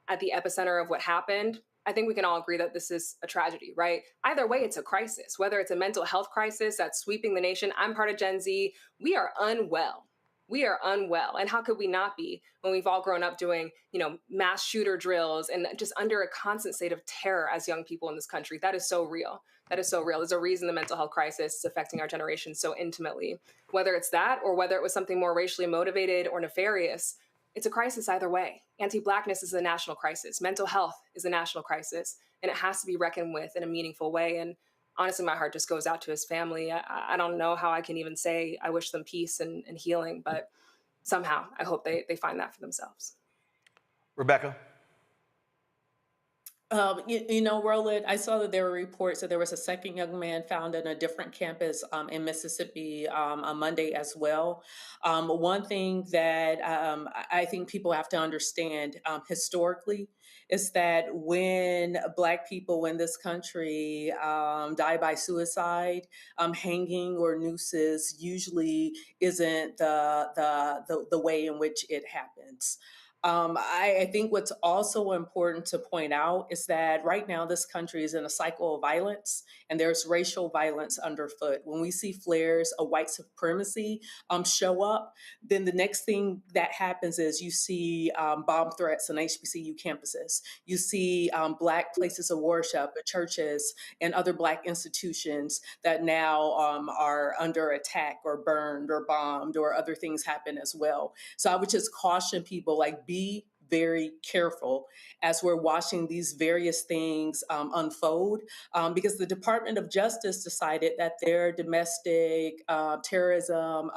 Speaker 18: at the epicenter of what happened, I think we can all agree that this is a tragedy, right? Either way, it's a crisis, whether it's a mental health crisis that's sweeping the nation. I'm part of Gen Z. We are unwell. We are unwell. And how could we not be when we've all grown up doing, mass shooter drills and just under a constant state of terror as young people in this country? That is so real. That is so real. There's a reason the mental health crisis is affecting our generation so intimately. Whether it's that or whether it was something more racially motivated or nefarious, it's a crisis either way. Anti-Blackness is a national crisis. Mental health is a national crisis, and it has to be reckoned with in a meaningful way. And honestly, my heart just goes out to his family. I don't know how I can even say I wish them peace and healing, but somehow I hope they find that for themselves.
Speaker 2: Rebecca?
Speaker 9: Roland, I saw that there were reports that there was a second young man found on a different campus in Mississippi on Monday as well. One thing that I think people have to understand historically is that when Black people in this country die by suicide, hanging or nooses usually isn't the way in which it happens. I think what's also important to point out is that right now this country is in a cycle of violence, and there's racial violence underfoot. When we see flares of white supremacy show up, then the next thing that happens is you see bomb threats on HBCU campuses. You see Black places of worship, churches, and other Black institutions that now are under attack or burned or bombed, or other things happen as well. So I would just caution people, be very careful as we're watching these various things unfold, because the Department of Justice decided that their domestic terrorism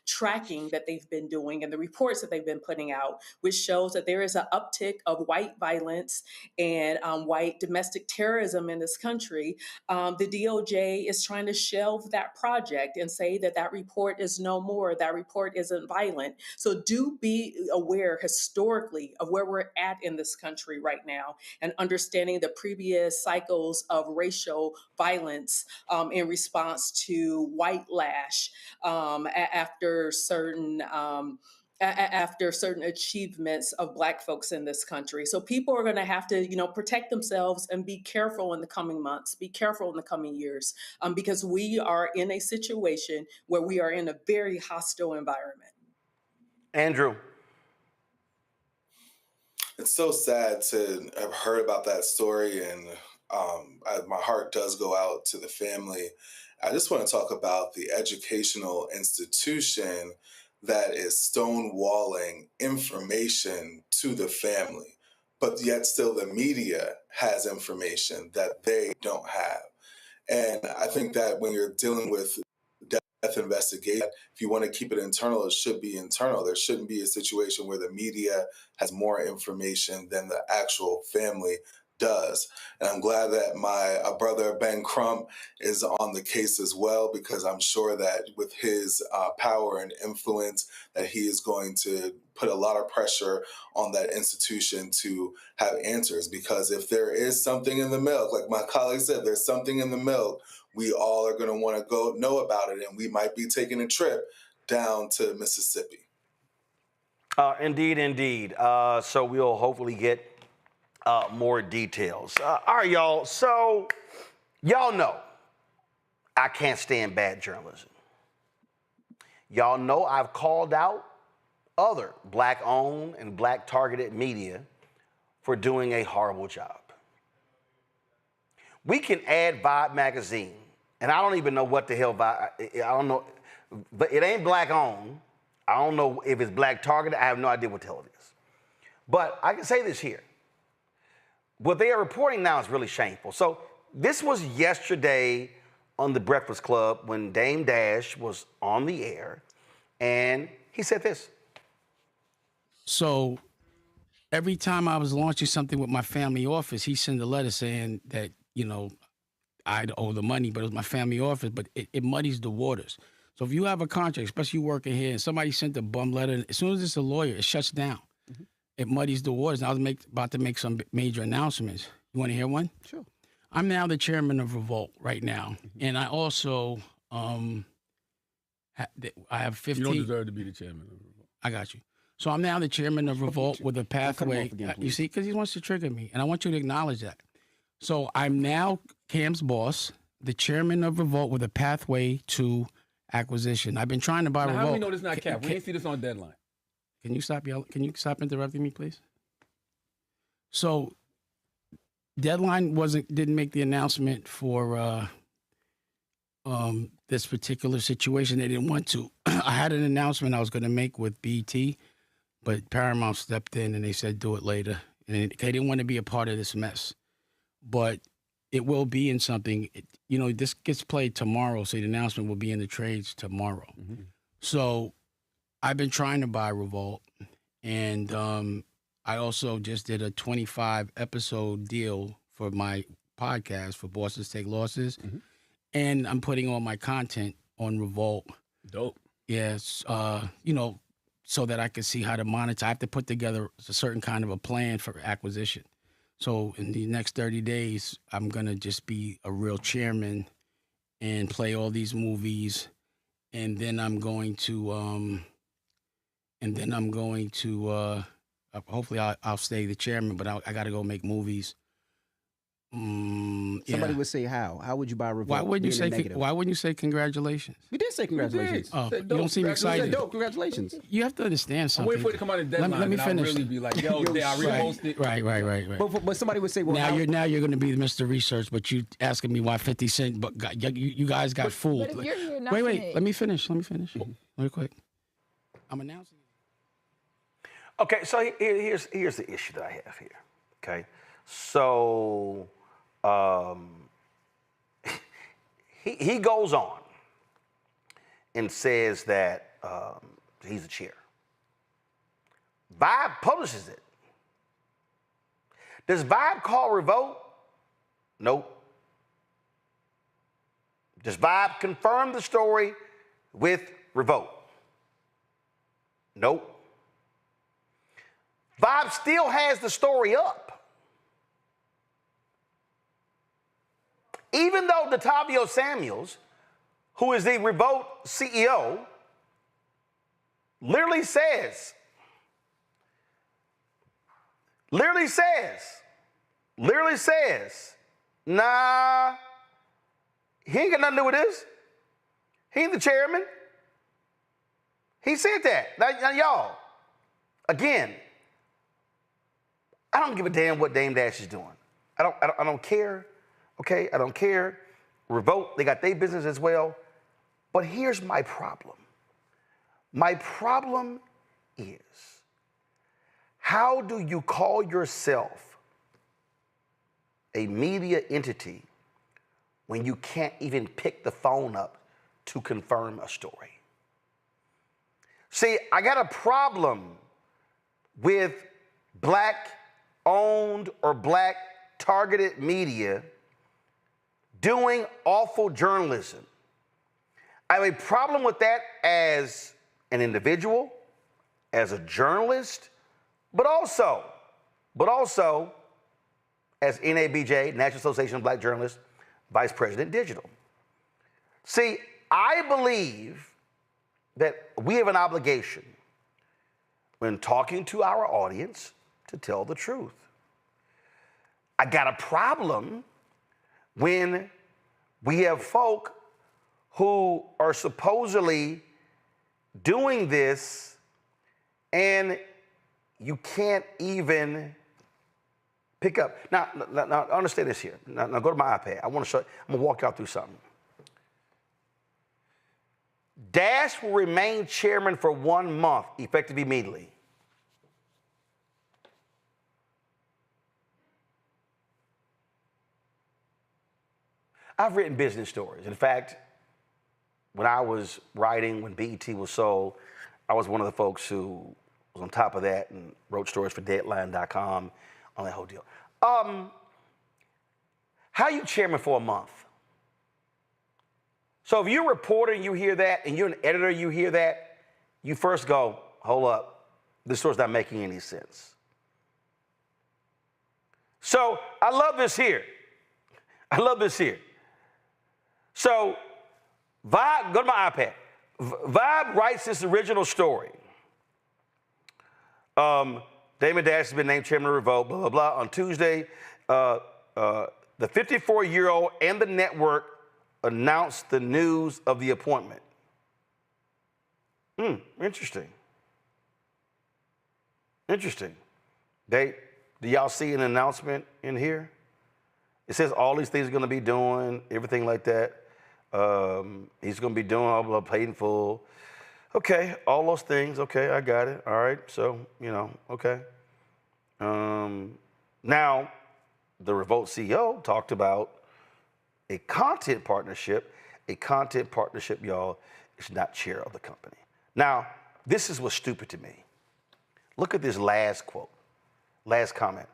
Speaker 9: tracking that they've been doing and the reports that they've been putting out, which shows that there is an uptick of white violence and white domestic terrorism in this country. The DOJ is trying to shelve that project and say that that report is no more, that report isn't violent. So do be aware historically of where we're at in this country right now and understanding the previous cycles of racial violence in response to white lash after certain achievements of Black folks in this country. So people are going to have to, protect themselves and be careful in the coming months, be careful in the coming years, because we are in a situation where we are in a very hostile environment.
Speaker 2: Andrew.
Speaker 17: It's so sad to have heard about that story, and my heart does go out to the family. I just want to talk about the educational institution that is stonewalling information to the family, but yet still the media has information that they don't have. And I think that when you're dealing with death investigation, if you want to keep it internal, it should be internal. There shouldn't be a situation where the media has more information than the actual family does. And I'm glad that my brother Ben Crump is on the case as well, because I'm sure that with his power and influence that he is going to put a lot of pressure on that institution to have answers. Because if there is something in the milk, like my colleague said, there's something in the milk, we all are going to want to go know about it, and we might be taking a trip down to Mississippi.
Speaker 2: Indeed. So we'll hopefully get more details. All right, y'all. So y'all know I can't stand bad journalism. Y'all know I've called out other Black-owned and Black-targeted media for doing a horrible job. We can add Vibe magazine, and I don't even know what the hell Vibe, I don't know, but it ain't Black-owned. I don't know if it's Black-targeted. I have no idea what the hell it is. But I can say this here. What they are reporting now is really shameful. So this was yesterday on The Breakfast Club when Dame Dash was on the air, and he said this.
Speaker 1: So every time I was launching something with my family office, he sent a letter saying that, I'd owe the money, but it was my family office, but it muddies the waters. So if you have a contract, especially you working here, and somebody sent a bum letter, and as soon as it's a lawyer, it shuts down. Mm-hmm. It muddies the waters. And I was about to make some major announcements. You want to hear one?
Speaker 4: Sure.
Speaker 1: I'm now the chairman of Revolt right now, and I also I have 15.
Speaker 4: You don't deserve to be the chairman of Revolt.
Speaker 1: I got you. So I'm now the chairman of Revolt with a pathway.
Speaker 4: Again,
Speaker 1: you see, because he wants to trigger me, and I want you to acknowledge that. So I'm now Cam's boss, the chairman of Revolt with a pathway to acquisition. I've been trying to buy Revolt.
Speaker 4: How do we know this is not Cap? We didn't see this on Deadline.
Speaker 1: Can you stop yelling? Can you stop interrupting me, please? So Deadline didn't make the announcement for this particular situation. They didn't want to. I had an announcement I was going to make with BT, but Paramount stepped in and they said do it later. And they didn't want to be a part of this mess. But it will be in something. This gets played tomorrow, so the announcement will be in the trades tomorrow. Mm-hmm. So I've been trying to buy Revolt, and I also just did a 25-episode deal for my podcast for Bosses Take Losses, and I'm putting all my content on Revolt.
Speaker 4: Dope.
Speaker 1: Yes, so that I can see how to monetize. I have to put together a certain kind of a plan for acquisition. So in the next 30 days, I'm gonna just be a real chairman and play all these movies, and then I'm going to hopefully I'll stay the chairman, but I got to go make movies.
Speaker 4: Somebody would say how? How would you buy Revolt?
Speaker 1: Why wouldn't you say congratulations?
Speaker 4: We did say congratulations.
Speaker 1: Oh, you don't seem excited.
Speaker 4: Dope, congratulations.
Speaker 1: You have to understand something.
Speaker 4: I'm waiting for it to come out in Deadline.
Speaker 1: Let me finish.
Speaker 4: I'll really be like, yo, I reposted.
Speaker 1: Right.
Speaker 4: But somebody would say, well,
Speaker 1: now you're going to be Mr. Research, but you asking me why 50 Cent, but you guys got fooled.
Speaker 23: But you're here
Speaker 1: Wait, let me finish. Real quick. I'm announcing.
Speaker 2: Okay, so here's the issue that I have here. Okay, so he goes on and says that he's the chair. Vibe publishes it. Does Vibe call revote? Nope. Does Vibe confirm the story with revote? Nope. Vibe still has the story up. Even though Demartravion Samuels, who is the revote CEO, literally says, nah, he ain't got nothing to do with this. He ain't the chairman. He said that. Now y'all, again, I don't give a damn what Dame Dash is doing. I don't care. Okay, I don't care. Revolt, they got their business as well. But here's my problem. My problem is, how do you call yourself a media entity when you can't even pick the phone up to confirm a story? See, I got a problem with Black-owned or Black-targeted media doing awful journalism. I have a problem with that as an individual, as a journalist, but also as NABJ, National Association of Black Journalists, Vice President Digital. See, I believe that we have an obligation when talking to our audience to tell the truth. I got a problem when we have folk who are supposedly doing this and you can't even pick up. Now understand this here. Now go to my iPad. I'm gonna walk y'all through something. Dash will remain chairman for 1 month, effective immediately. I've written business stories. In fact, when I was writing, when BET was sold, I was one of the folks who was on top of that and wrote stories for Deadline.com on that whole deal. How are you chairman for a month? So if you're a reporter and you hear that, and you're an editor, you hear that, you first go, hold up, this story's not making any sense. So I love this here. So Vibe, go to my iPad. Vibe writes this original story. Damon Dash has been named chairman of Revolt, blah, blah, blah. On Tuesday, the 54-year-old and the network announced the news of the appointment. Interesting. Do y'all see an announcement in here? It says all these things are going to be doing, everything like that. He's going to be doing all blah, paid in full. Okay, all those things. Okay, I got it. All right, so, okay. Now, the Revolt CEO talked about a content partnership. A content partnership, y'all, is not chair of the company. Now, this is what's stupid to me. Look at this last quote, last comment.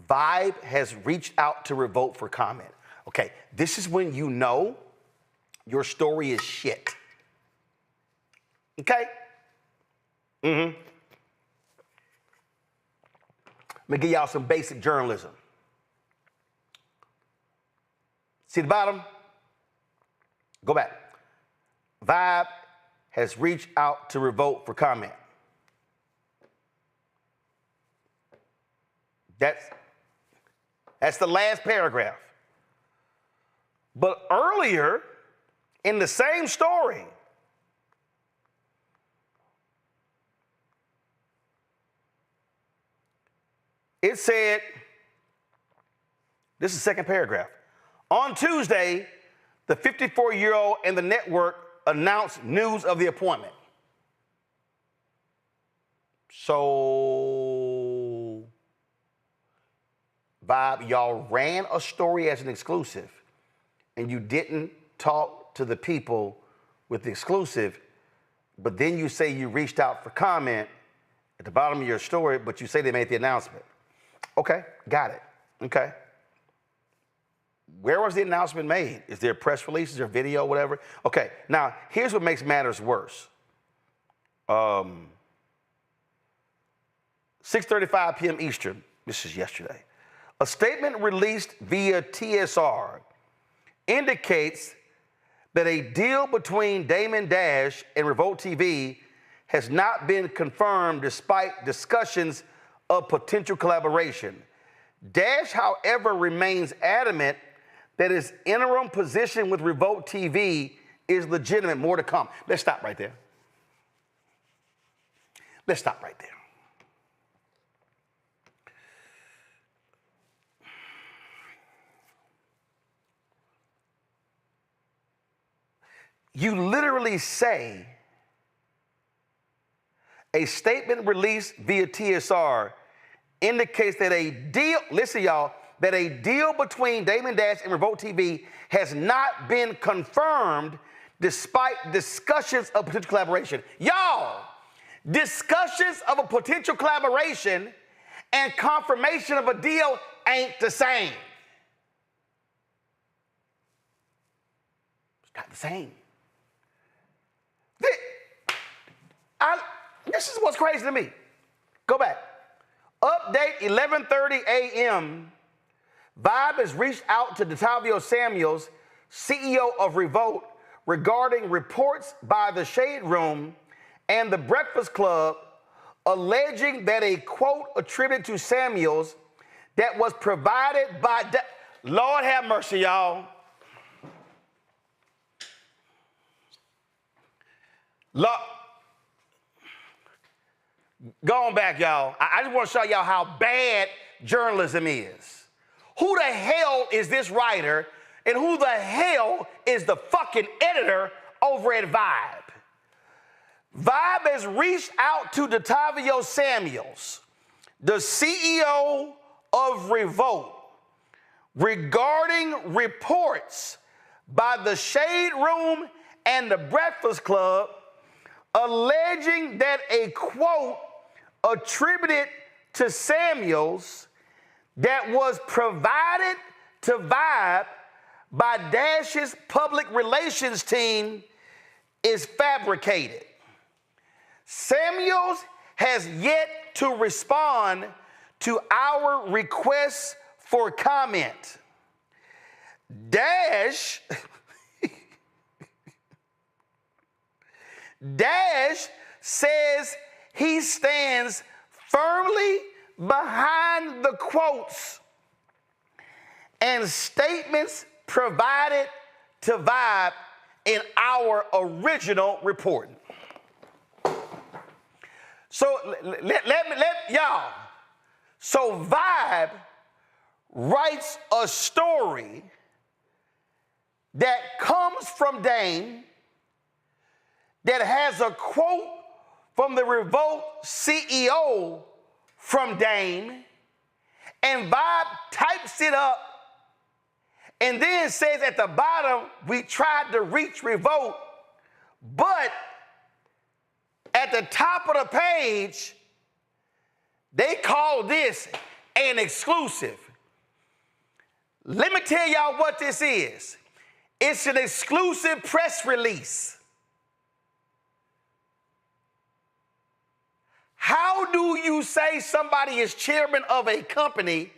Speaker 2: Vibe has reached out to Revolt for comment. Okay, this is when you know your story is shit. Okay? Let me give y'all some basic journalism. See the bottom? Go back. Vibe has reached out to Revolt for comment. That's the last paragraph. But earlier in the same story, it said, this is the second paragraph. On Tuesday, the 54-year-old and the network announced news of the appointment. So, Bob, y'all ran a story as an exclusive, and you didn't talk to the people with the exclusive, but then you say you reached out for comment at the bottom of your story, but you say they made the announcement. Okay, got it. Okay. Where was the announcement made? Is there a press release? Is there video, whatever? Okay, now here's what makes matters worse. 6:35 p.m. Eastern, this is yesterday. A statement released via TSR indicates that a deal between Damon Dash and Revolt TV has not been confirmed despite discussions of potential collaboration. Dash, however, remains adamant that his interim position with Revolt TV is legitimate. More to come. Let's stop right there. Let's stop right there. You literally say a statement released via TSR indicates that a deal, listen y'all, that a deal between Damon Dash and Revolt TV has not been confirmed despite discussions of potential collaboration. Y'all, discussions of a potential collaboration and confirmation of a deal ain't the same. It's not the same. This is what's crazy to me. Go back. Update 11:30 a.m. Vibe has reached out to Demartravion Samuels, CEO of Revolt, regarding reports by the Shade Room and the Breakfast Club alleging that a quote attributed to Samuels that was provided by Lord have mercy, y'all. Go on back, y'all. I just want to show y'all how bad journalism is. Who the hell is this writer, and who the hell is the fucking editor over at Vibe? Vibe has reached out to Demartravion Samuels, the CEO of Revolt, regarding reports by the Shade Room and the Breakfast Club alleging that a quote attributed to Samuels that was provided to Vibe by Dash's public relations team is fabricated. Samuels has yet to respond to our requests for comment. Dash says he stands firmly behind the quotes and statements provided to Vibe in our original reporting. So let y'all. So Vibe writes a story that comes from Dame that has a quote from the Revolt CEO from Dame, and Vibe types it up and then says at the bottom, we tried to reach Revolt, but at the top of the page, they call this an exclusive. Let me tell y'all what this is. It's an exclusive press release. How do you say somebody is chairman of a company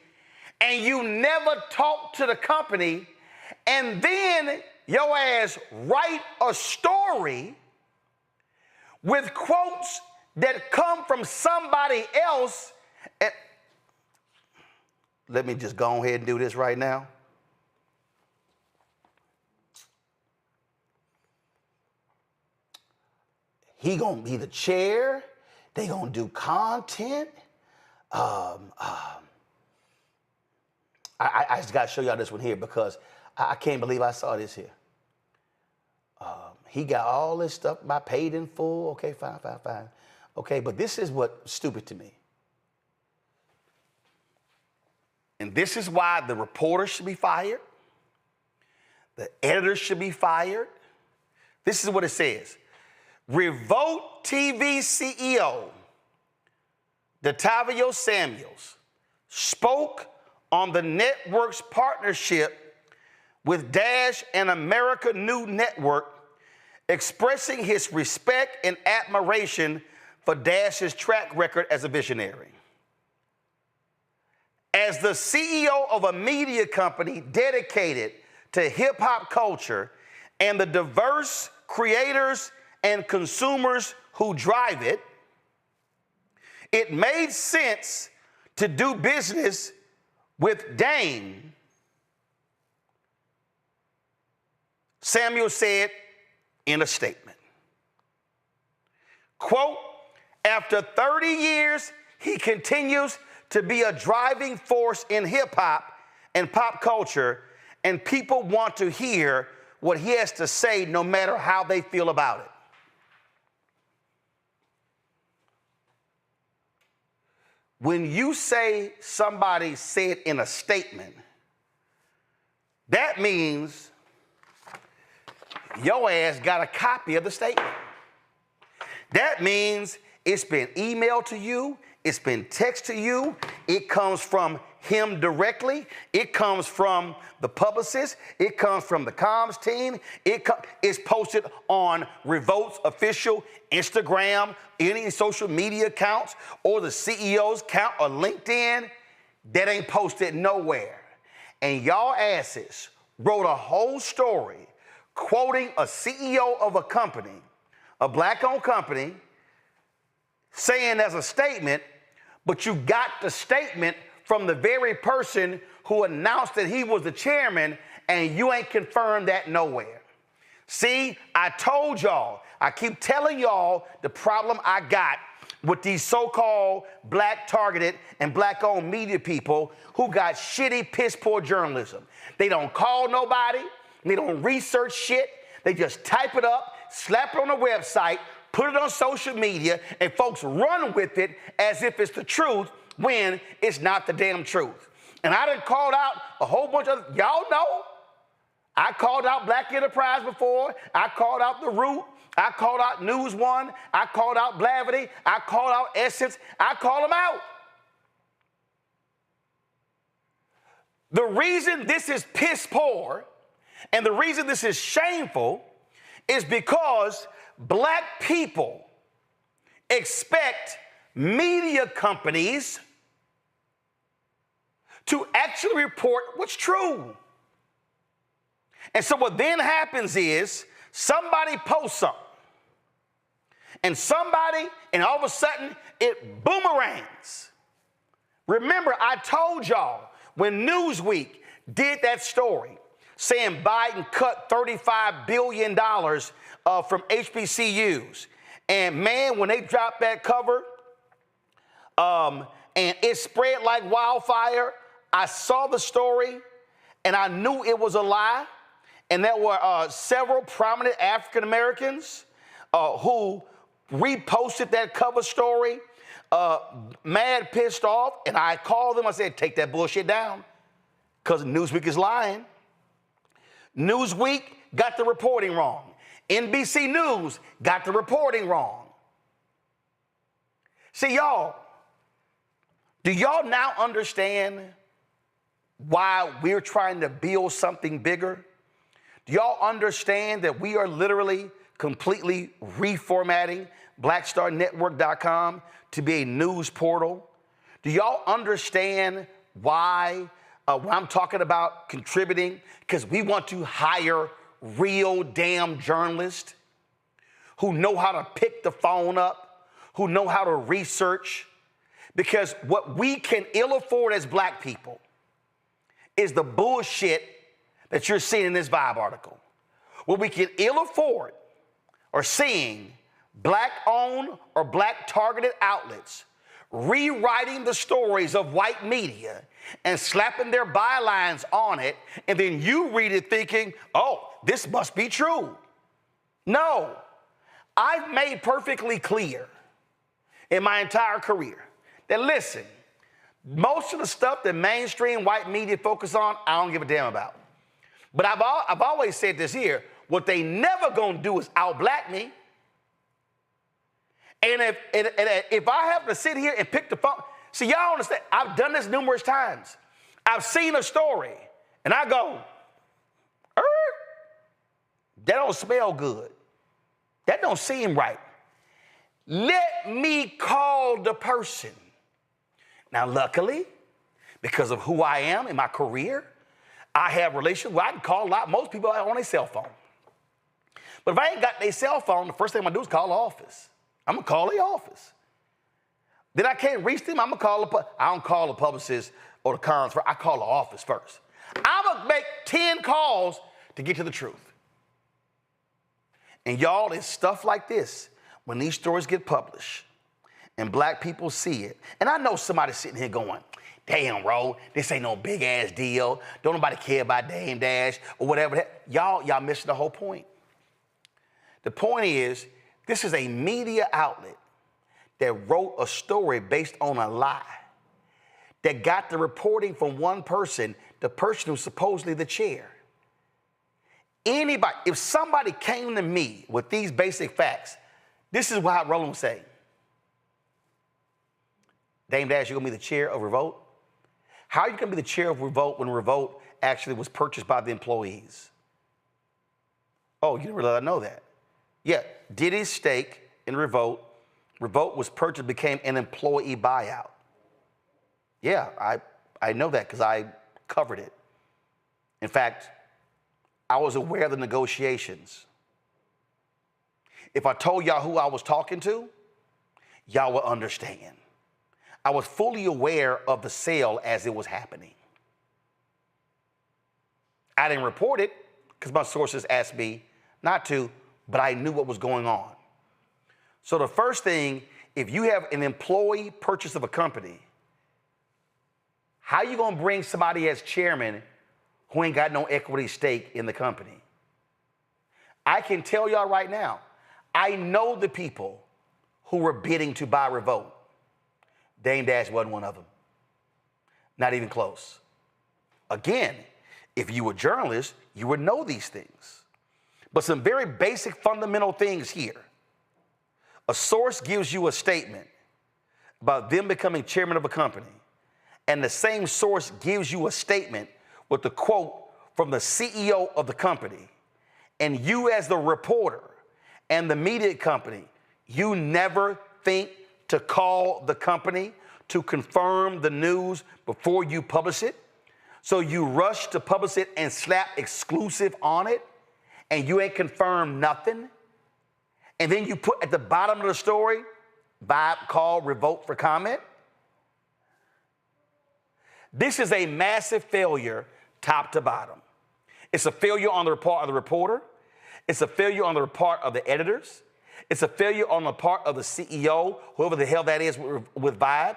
Speaker 2: and you never talk to the company, and then your ass write a story with quotes that come from somebody else? And let me just go ahead and do this right now. He gonna be the chair. They gonna do content. I just gotta show y'all this one here because I can't believe I saw this here. He got all this stuff by paid in full. Okay, fine. Okay, but this is what's stupid to me. And this is why the reporters should be fired. The editors should be fired. This is what it says. Revolt TV CEO Demartravion Samuels spoke on the network's partnership with Dash and America New Network, expressing his respect and admiration for Dash's track record as a visionary. As the CEO of a media company dedicated to hip-hop culture and the diverse creators and consumers who drive it, it made sense to do business with Dame, Samuel said in a statement. Quote, after 30 years, he continues to be a driving force in hip-hop and pop culture, and people want to hear what he has to say no matter how they feel about it. When you say somebody said in a statement, that means your ass got a copy of the statement. That means it's been emailed to you, it's been texted to you, it comes from him directly, it comes from the publicist, it comes from the comms team, it's posted on Revolt's official Instagram, any social media accounts, or the CEO's account or LinkedIn. That ain't posted nowhere. And y'all asses wrote a whole story quoting a CEO of a company, a black-owned company, saying as a statement, but you got the statement from the very person who announced that he was the chairman, and you ain't confirmed that nowhere. See, I told y'all, I keep telling y'all the problem I got with these so-called black targeted and black-owned media people who got shitty, piss-poor journalism. They don't call nobody, they don't research shit, they just type it up, slap it on a website, put it on social media, and folks run with it as if it's the truth when it's not the damn truth. And I done called out a whole bunch of, y'all know, I called out Black Enterprise before, I called out The Root, I called out News One, I called out Blavity, I called out Essence, I called them out. The reason this is piss poor and the reason this is shameful is because black people expect media companies to actually report what's true. And so what then happens is somebody posts something, and all of a sudden it boomerangs. Remember, I told y'all when Newsweek did that story saying Biden cut $35 billion from HBCUs. And man, when they dropped that cover and it spread like wildfire, I saw the story and I knew it was a lie. And there were several prominent African Americans who reposted that cover story, mad, pissed off. And I called them, I said, take that bullshit down because Newsweek is lying. Newsweek got the reporting wrong. NBC News got the reporting wrong. See, y'all, do y'all now understand why we're trying to build something bigger? Do y'all understand that we are literally completely reformatting BlackStarNetwork.com to be a news portal? Do y'all understand why when I'm talking about contributing? Because we want to hire real damn journalists who know how to pick the phone up, who know how to research. Because what we can ill afford as black people is the bullshit that you're seeing in this Vibe article. What we can ill afford are seeing black-owned or black-targeted outlets rewriting the stories of white media and slapping their bylines on it, and then you read it thinking, oh, this must be true. No, I've made perfectly clear in my entire career that, listen, most of the stuff that mainstream white media focus on, I don't give a damn about. But I've always said this here, what they never gonna do is out-black me. And if I have to sit here and pick the phone, see, y'all understand, I've done this numerous times. I've seen a story, and I go, that don't smell good. That don't seem right. Let me call the person. Now, luckily, because of who I am in my career, I have relations where I can call a lot. Most people are on their cell phone. But if I ain't got their cell phone, the first thing I'm gonna do is call the office. I'm gonna call the office. Then I can't reach them, I'm gonna call I don't call the publicist or the cons first, I call the office first. I'm gonna make 10 calls to get to the truth. And y'all, it's stuff like this, when these stories get published and black people see it, and I know somebody's sitting here going, damn, Ro, this ain't no big ass deal. Don't nobody care about Dame Dash or whatever. Y'all missing the whole point. The point is, this is a media outlet that wrote a story based on a lie that got the reporting from one person, the person who's supposedly the chair. Anybody, if somebody came to me with these basic facts, this is what Roland would say. Dame Dash, you're gonna be the chair of Revolt? How are you gonna be the chair of Revolt when Revolt actually was purchased by the employees? Oh, you didn't really know that. Yeah, Diddy's stake in Revolt was purchased, became an employee buyout. Yeah, I know that because I covered it. In fact, I was aware of the negotiations. If I told y'all who I was talking to, y'all would understand. I was fully aware of the sale as it was happening. I didn't report it because my sources asked me not to, but I knew what was going on. So the first thing, if you have an employee purchase of a company, how you gonna bring somebody as chairman who ain't got no equity stake in the company? I can tell y'all right now, I know the people who were bidding to buy Revolt. Dame Dash wasn't one of them. Not even close. Again, if you were a journalist, you would know these things. But some very basic fundamental things here. A source gives you a statement about them becoming chairman of a company, and the same source gives you a statement with the quote from the CEO of the company, and you as the reporter and the media company, you never think to call the company to confirm the news before you publish it. So you rush to publish it and slap exclusive on it, and you ain't confirmed nothing. And then you put at the bottom of the story, Vibe call, revolt for comment. This is a massive failure top to bottom. It's a failure on the part of the reporter. It's a failure on the part of the editors. It's a failure on the part of the CEO, whoever the hell that is with Vibe.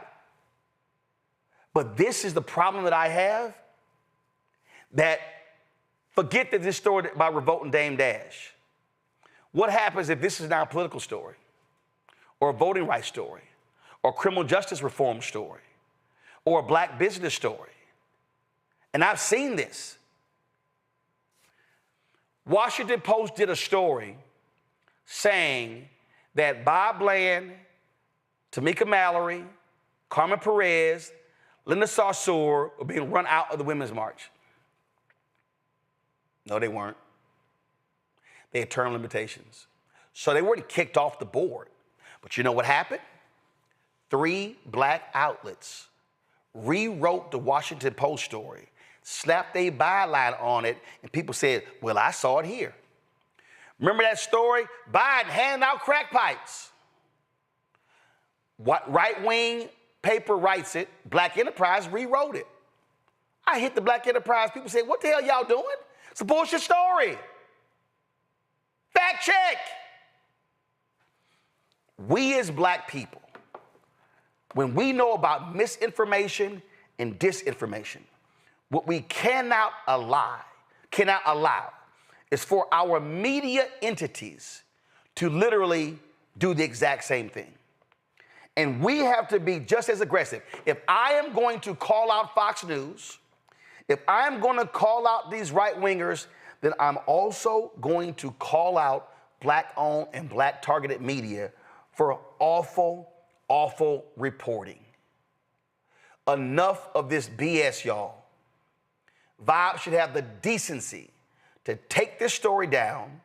Speaker 2: But this is the problem that I have, that forget that this story about Revolt and Dame Dash. What happens if this is now a political story, or a voting rights story, or a criminal justice reform story, or a black business story? And I've seen this. Washington Post did a story saying that Bob Bland, Tamika Mallory, Carmen Perez, Linda Sarsour were being run out of the Women's March. No, they weren't. They had term limitations. So they weren't kicked off the board. But you know what happened? 3 black outlets rewrote the Washington Post story, slapped a byline on it, and people said, well, I saw it here. Remember that story? Biden handing out crack pipes. What right-wing paper writes it, Black Enterprise rewrote it. I hit the Black Enterprise, people say, what the hell y'all doing? It's a bullshit story. Fact check. We as black people, when we know about misinformation and disinformation, what we cannot allow is for our media entities to literally do the exact same thing. And we have to be just as aggressive. If I am going to call out Fox News, if I am going to call out these right-wingers, then I'm also going to call out black-owned and black-targeted media for awful, awful reporting. Enough of this BS, y'all. Vibe should have the decency to take this story down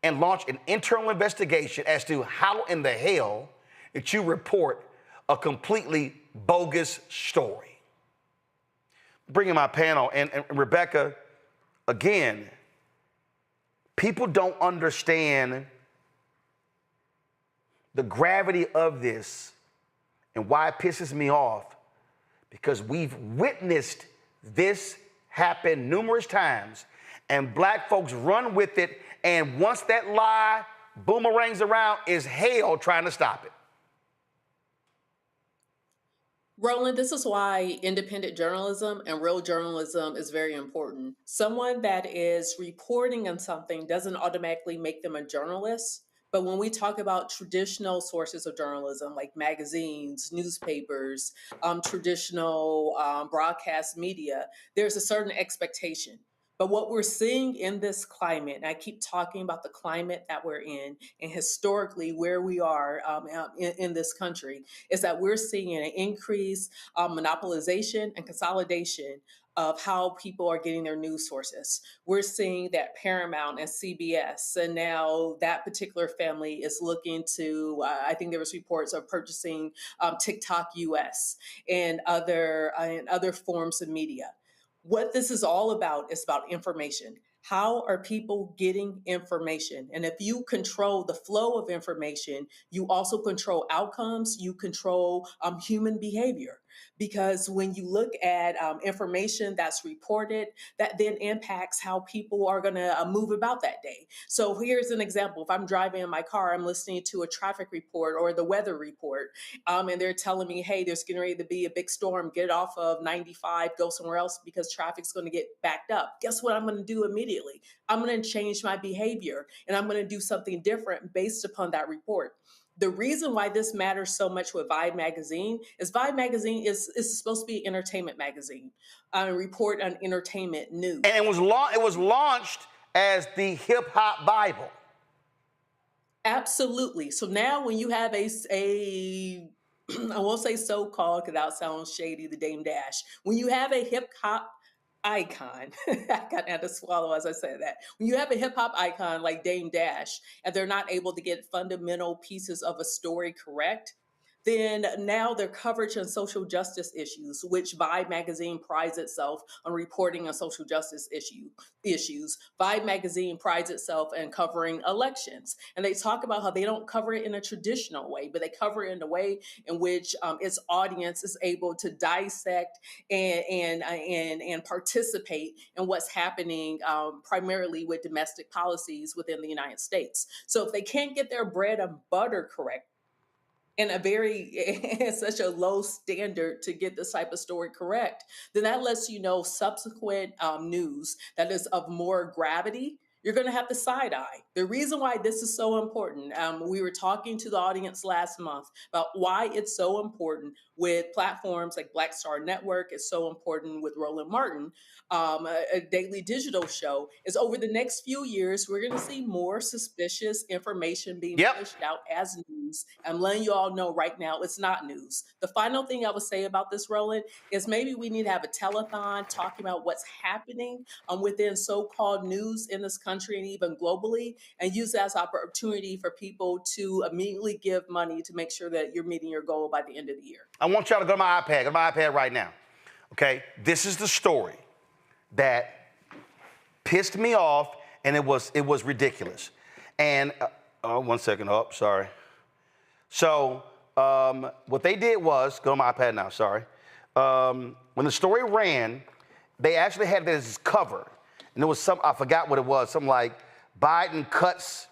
Speaker 2: and launch an internal investigation as to how in the hell did you report a completely bogus story. Bringing my panel, and Rebecca, again, people don't understand the gravity of this and why it pisses me off, because we've witnessed this happen numerous times, and black folks run with it, and once that lie boomerangs around, is hell trying to stop it.
Speaker 9: Roland, this is why independent journalism and real journalism is very important. Someone that is reporting on something doesn't automatically make them a journalist. But when we talk about traditional sources of journalism, like magazines, newspapers, traditional broadcast media, there's a certain expectation. But what we're seeing in this climate, and I keep talking about the climate that we're in and historically where we are in this country, is that we're seeing an increased monopolization and consolidation of how people are getting their news sources. We're seeing that Paramount and CBS, and now that particular family is looking to, I think there was reports of purchasing TikTok US and other forms of media. What this is all about is about information. How are people getting information? And if you control the flow of information, you also control outcomes, you control human behavior. Because when you look at information that's reported, that then impacts how people are going to move about that day. So here's an example. If I'm driving in my car, I'm listening to a traffic report or the weather report, and they're telling me, hey, there's getting ready to be a big storm, get off of 95, go somewhere else because traffic's going to get backed up. Guess what I'm going to do immediately? I'm going to change my behavior, and I'm going to do something different based upon that report. The reason why this matters so much with Vibe magazine is Vibe magazine is supposed to be an entertainment magazine, report on entertainment news. And
Speaker 2: it was launched as the hip hop Bible.
Speaker 9: Absolutely. So now when you have I won't say so-called because that sounds shady, the Dame Dash. When you have a hip hop icon, I got to swallow as I say that. When you have a hip hop icon like Dame Dash and they're not able to get fundamental pieces of a story correct, then now their coverage on social justice issues, which Vibe magazine prides itself on reporting on social justice issues. Vibe magazine prides itself in covering elections. And they talk about how they don't cover it in a traditional way, but they cover it in a way in which its audience is able to dissect and participate in what's happening primarily with domestic policies within the United States. So if they can't get their bread and butter correct, and such a low standard to get this type of story correct, then that lets you know subsequent news that is of more gravity, you're going to have to side eye. The reason why this is so important, we were talking to the audience last month about why it's so important with platforms like Black Star Network. It's so important with Roland Martin, a daily digital show. Is over the next few years, we're going to see more suspicious information being pushed out as news. I'm letting you all know right now, it's not news. The final thing I would say about this, Roland, is maybe we need to have a telethon talking about what's happening within so-called news in this country and even globally, and use that as an opportunity for people to immediately give money to make sure that you're meeting your goal by the end of the year.
Speaker 2: I want y'all to go to my iPad right now. Okay, this is the story that pissed me off, and it was ridiculous. And one second, sorry. So what they did was, go to my iPad now, sorry. When the story ran, they actually had this cover, and there was I forgot what it was, something like Biden cuts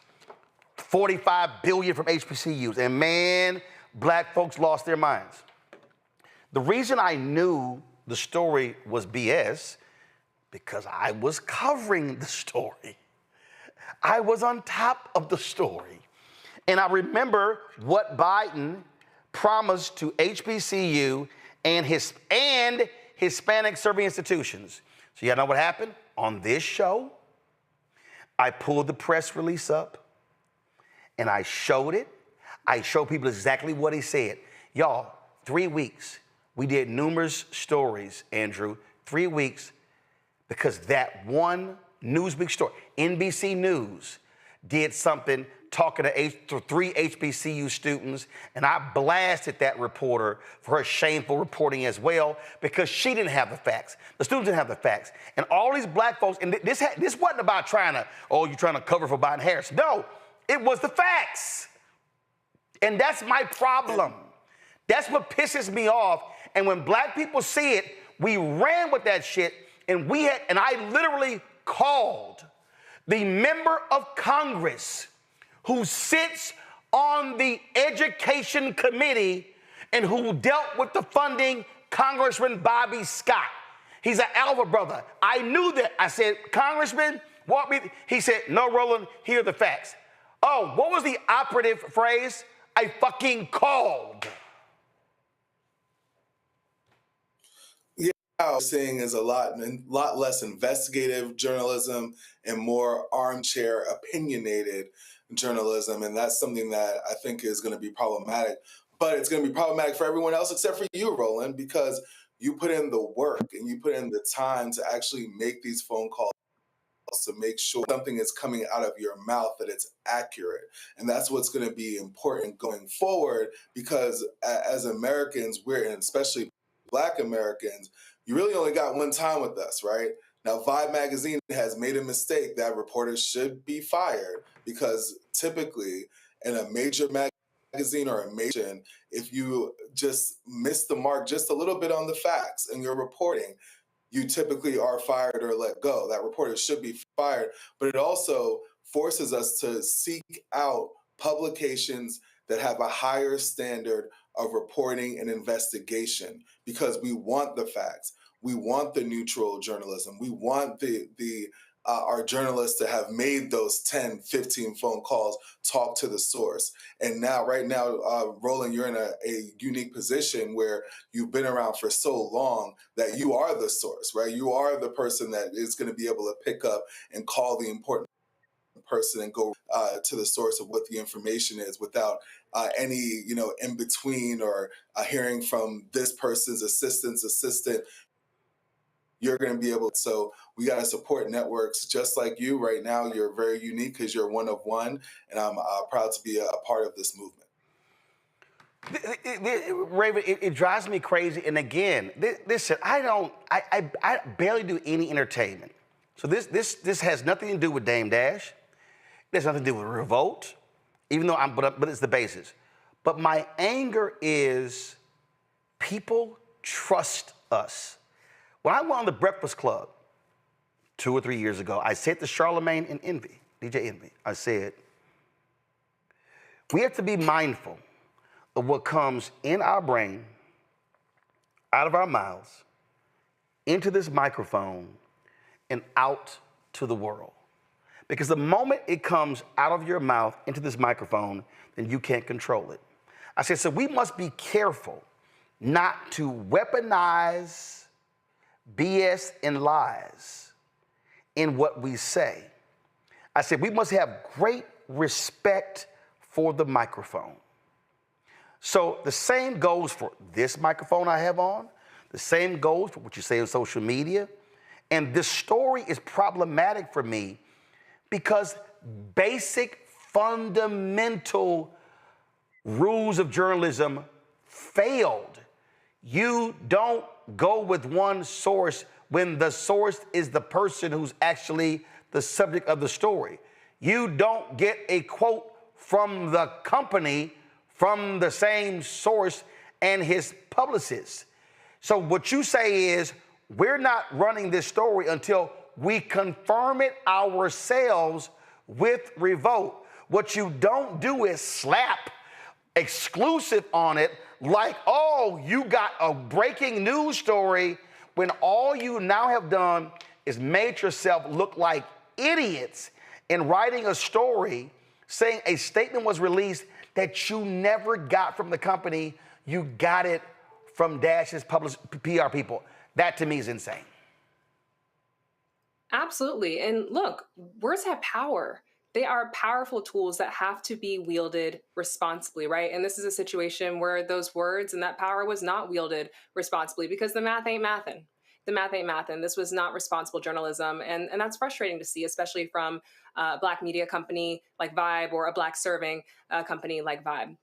Speaker 2: $45 billion from HBCUs, and man, black folks lost their minds. The reason I knew the story was BS, because I was covering the story. I was on top of the story. And I remember what Biden promised to HBCU and Hispanic serving institutions. So y'all know what happened? On this show, I pulled the press release up and I showed it. I showed people exactly what he said. Y'all, 3 weeks. We did numerous stories, Andrew, 3 weeks, because that one Newsweek story, NBC News, did something talking to 3 HBCU students, and I blasted that reporter for her shameful reporting as well, because she didn't have the facts. The students didn't have the facts. And all these black folks, and this wasn't about you're trying to cover for Biden Harris. No, it was the facts. And that's my problem. That's what pisses me off. And when black people see it, we ran with that shit, and I literally called the member of Congress who sits on the Education Committee and who dealt with the funding, Congressman Bobby Scott. He's an alpha brother. I knew that. I said, Congressman, walk me. He said, no, Roland, here are the facts. Oh, what was the operative phrase? I fucking called.
Speaker 17: Now seeing is a lot less investigative journalism and more armchair opinionated journalism, and that's something that I think is going to be problematic. But it's going to be problematic for everyone else except for you, Roland, because you put in the work and you put in the time to actually make these phone calls to make sure something is coming out of your mouth that it's accurate. And that's what's going to be important going forward, because as Americans, and especially Black Americans, you really only got one time with us, right? Now, Vibe magazine has made a mistake that reporters should be fired, because typically in a major magazine or a major, if you just miss the mark just a little bit on the facts in your reporting, you typically are fired or let go. That reporter should be fired, but it also forces us to seek out publications that have a higher standard of reporting and investigation, because we want the facts. We want the neutral journalism. We want our journalists to have made those 10, 15 phone calls, talk to the source. And now, right now, Roland, you're in a unique position where you've been around for so long that you are the source, right? You are the person that is going to be able to pick up and call the important person and go to the source of what the information is without any, in between or hearing from this person's assistant. You're going to be able to. So we got to support networks just like you right now. You're very unique because you're one of one, and I'm proud to be a part of this movement.
Speaker 2: Raven, it drives me crazy. And again, listen, I barely do any entertainment. So this has nothing to do with Dame Dash. It has nothing to do with revolt, even though but it's the basis. But my anger is people trust us. When I went on the Breakfast Club 2 or 3 years ago, I said to Charlemagne and Envy, DJ Envy, I said, we have to be mindful of what comes in our brain, out of our mouths, into this microphone, and out to the world. Because the moment it comes out of your mouth into this microphone, then you can't control it. I said, so we must be careful not to weaponize BS and lies in what we say. I said, we must have great respect for the microphone. So the same goes for this microphone I have on. The same goes for what you say on social media. And this story is problematic for me because basic, fundamental rules of journalism failed. You don't go with one source when the source is the person who's actually the subject of the story. You don't get a quote from the company from the same source and his publicist. So what you say is, we're not running this story until we confirm it ourselves with revolt. What you don't do is slap exclusive on it like, oh, you got a breaking news story, when all you now have done is made yourself look like idiots in writing a story saying a statement was released that you never got from the company. You got it from Dash's PR people. That to me is insane.
Speaker 18: Absolutely. And look, words have power. They are powerful tools that have to be wielded responsibly, right? And this is a situation where those words and that power was not wielded responsibly because the math ain't mathin'. The math ain't mathin'. This was not responsible journalism. And that's frustrating to see, especially from a Black media company like Vibe or a Black serving company like Vibe.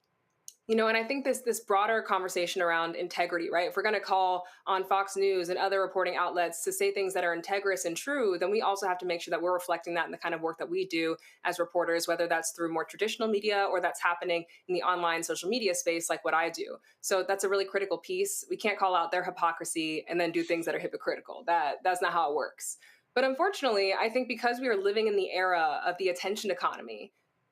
Speaker 18: You know, and I think this broader conversation around integrity, right? If we're going to call on Fox News and other reporting outlets to say things that are integrous and true, then we also have to make sure that we're reflecting that in the kind of work that we do as reporters, whether that's through more traditional media or that's happening in the online social media space like what I do. So that's a really critical piece. We can't call out their hypocrisy and then do things that are hypocritical. That's not how it works. But unfortunately, I think because we are living in the era of the attention economy,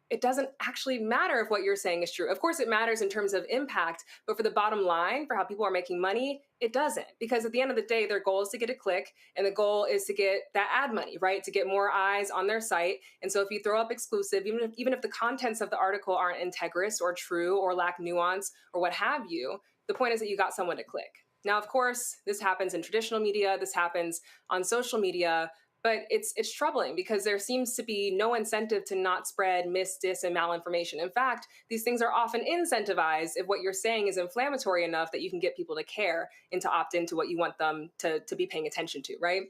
Speaker 18: it doesn't actually matter if what you're saying is true. Of course, it matters in terms of impact, but for the bottom line, for how people are making money, it doesn't. Because at the end of the day, their goal is to get a click, and the goal is to get that ad money, right? To get more eyes on their site. And so if you throw up exclusive, even if the contents of the article aren't integrous or true or lack nuance or what have you, the point is that you got someone to click. Now, of course, this happens in traditional media, this happens on social media, but it's troubling because there seems to be no incentive to not spread mis, dis, and malinformation. In fact, these things are often incentivized if what you're saying is inflammatory enough that you can get people to care and to opt into what you want them to be paying attention to, right?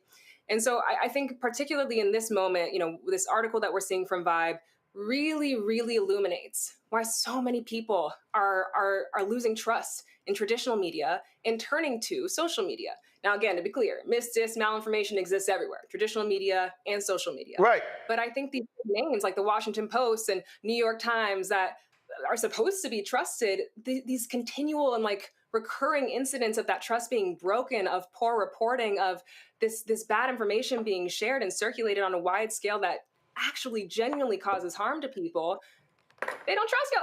Speaker 18: And so I think particularly in this moment, you know, this article that we're seeing from Vibe really, really illuminates why so many people are losing trust in traditional media and turning to social media. Now, again, to be clear, mis, dis, malinformation exists everywhere, traditional media and social media.
Speaker 2: Right.
Speaker 18: But I think these names like the Washington Post and New York Times that are supposed to be trusted, these continual and like recurring incidents of that trust being broken, of poor reporting, of this bad information being shared and circulated on a wide scale that actually genuinely causes harm to people, they don't trust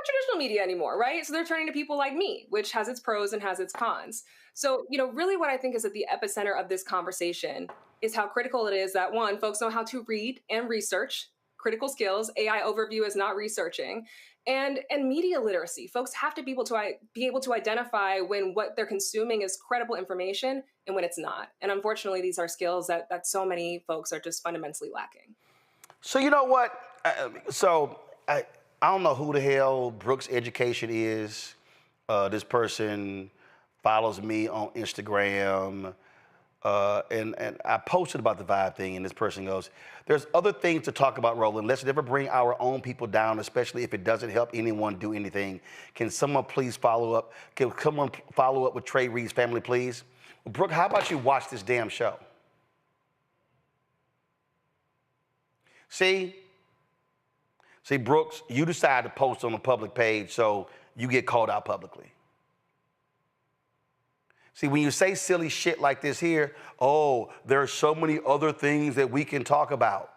Speaker 18: traditional media anymore, right? So they're turning to people like me, which has its pros and has its cons. So, you know, really what I think is at the epicenter of this conversation is how critical it is that, one, folks know how to read and research, critical skills. AI overview is not researching. And media literacy. Folks have to be able to identify when what they're consuming is credible information and when it's not. And unfortunately, these are skills that so many folks are just fundamentally lacking.
Speaker 2: So you know what? I don't know who the hell Brooks Education is. This person follows me on Instagram. And I posted about the Vibe thing, and this person goes, there's other things to talk about, Roland. Let's never bring our own people down, especially if it doesn't help anyone do anything. Can someone please follow up? Can someone follow up with Trey Reed's family, please? Well, Brooke, how about you watch this damn show? See, Brooks, you decide to post on a public page, so you get called out publicly. See, when you say silly shit like this here, oh, there are so many other things that we can talk about.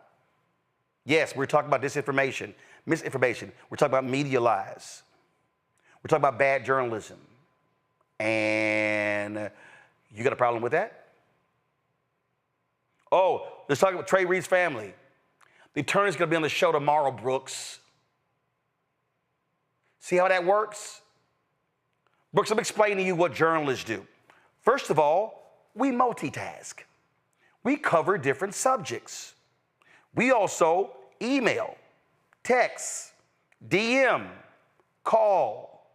Speaker 2: Yes, we're talking about disinformation, misinformation. We're talking about media lies. We're talking about bad journalism. And you got a problem with that? Oh, let's talk about Trey Reed's family. The attorney's going to be on the show tomorrow, Brooks. See how that works? Brooks, I'm explaining to you what journalists do. First of all, we multitask. We cover different subjects. We also email, text, DM, call,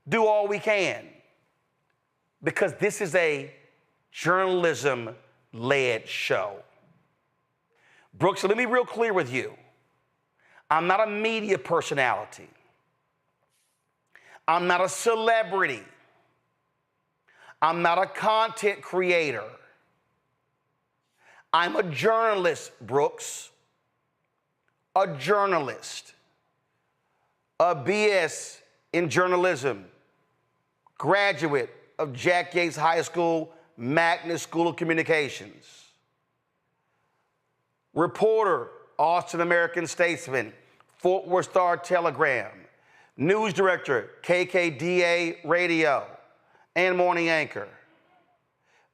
Speaker 2: do all we can. Because this is a journalism-led show. Brooks, so let me be real clear with you. I'm not a media personality. I'm not a celebrity. I'm not a content creator. I'm a journalist, Brooks. A journalist. A BS in journalism. Graduate of Jack Yates High School, Magnet School of Communications. Reporter, Austin American-Statesman, Fort Worth Star-Telegram. News director, KKDA Radio and morning anchor.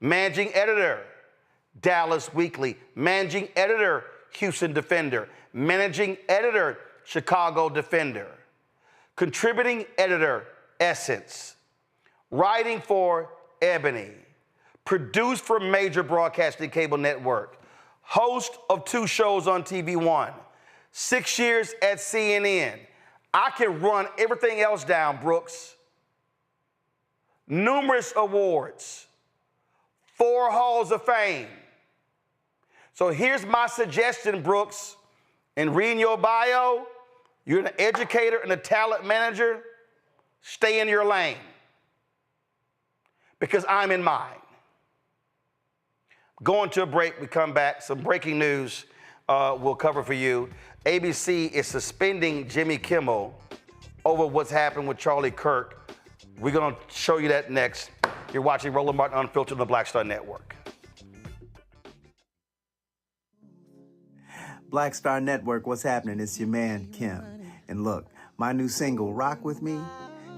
Speaker 2: Managing editor, Dallas Weekly. Managing editor, Houston Defender. Managing editor, Chicago Defender. contributing editor, Essence, writing for Ebony, produced for major broadcasting cable network, host of 2 shows on TV One, 6 years at CNN. I can run everything else down, Brooks. Numerous awards, 4 halls of fame. So here's my suggestion, Brooks. In reading your bio, you're an educator and a talent manager. Stay in your lane, because I'm in mine. Going to a break, we come back. Some breaking news we'll cover for you. ABC is suspending Jimmy Kimmel over what's happened with Charlie Kirk. We're going to show you that next. You're watching Roland Martin Unfiltered on the Black Star Network.
Speaker 13: Black Star Network, what's happening? It's your man, Kim. And look, my new single, Rock With Me,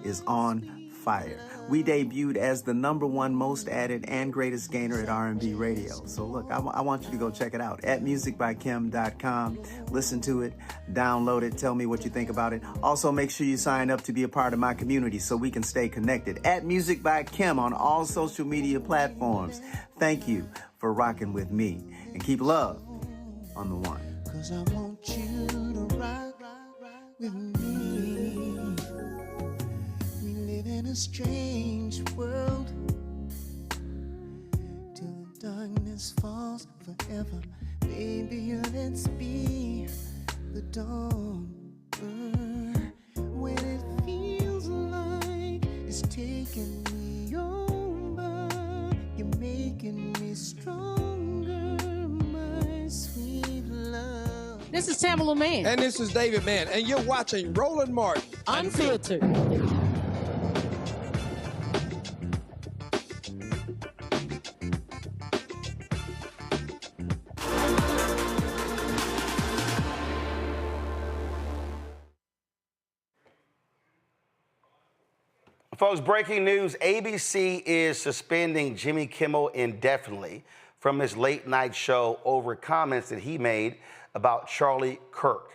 Speaker 13: is on fire. We debuted as the #1 most added and greatest gainer at R&B radio. So look, I want you to go check it out at musicbykim.com. Listen to it, download it, tell me what you think about it. Also, make sure you sign up to be a part of my community so we can stay connected. At Music by Kim on all social media platforms. Thank you for rocking with me. And keep love on the one.
Speaker 14: 'Cause I want you to rock with me. We live in a strange world till the darkness falls forever. Baby, let's be the dawn. When it feels like it's taking me over, you're making me stronger, my sweet love.
Speaker 5: This is Tamala Mann.
Speaker 4: And this is David Mann. And you're watching Roland Martin
Speaker 5: Unfiltered.
Speaker 2: Folks, breaking news. ABC is suspending Jimmy Kimmel indefinitely from his late night show over comments that he made about Charlie Kirk.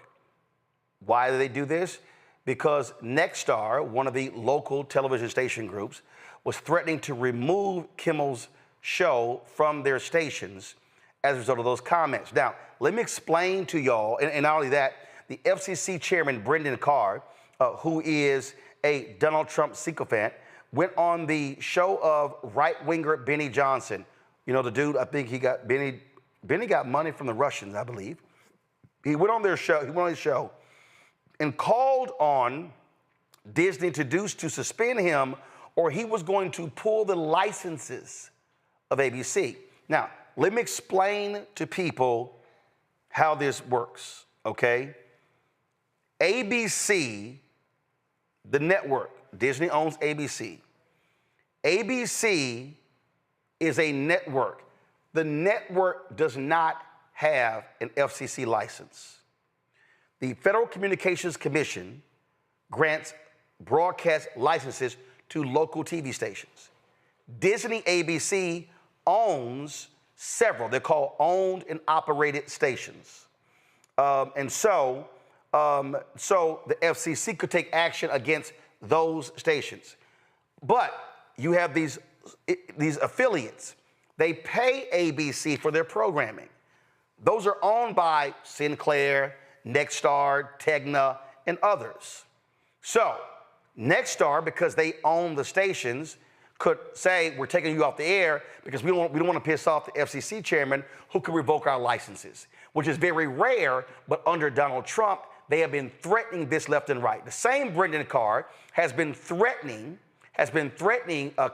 Speaker 2: Why do they do this? Because Nexstar, one of the local television station groups, was threatening to remove Kimmel's show from their stations as a result of those comments. Now, let me explain to y'all, and not only that, the FCC chairman, Brendan Carr, who is a Donald Trump sycophant, went on the show of right-winger Benny Johnson. You know, the dude, I think he got, Benny got money from the Russians, I believe. He went on his show and called on Disney to suspend him, or he was going to pull the licenses of ABC. Now, let me explain to people how this works, okay? ABC, the network, Disney owns ABC. ABC is a network. The network does not have an FCC license. The Federal Communications Commission grants broadcast licenses to local TV stations. Disney ABC owns several. They're called owned and operated stations. So the FCC could take action against those stations. But you have these affiliates. They pay ABC for their programming. Those are owned by Sinclair, Nexstar, Tegna, and others. So Nexstar, because they own the stations, could say, we're taking you off the air because we don't want to piss off the FCC chairman who could revoke our licenses, which is very rare, but under Donald Trump, they have been threatening this left and right. The same Brendan Carr has been threatening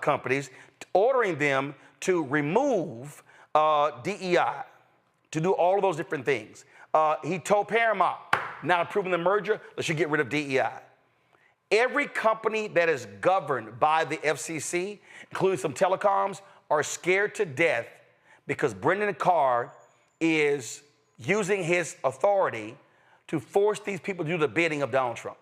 Speaker 2: companies, ordering them to remove DEI, to do all of those different things. He told Paramount, not approving the merger, let's get rid of DEI. Every company that is governed by the FCC, including some telecoms, are scared to death because Brendan Carr is using his authority to force these people to do the bidding of Donald Trump.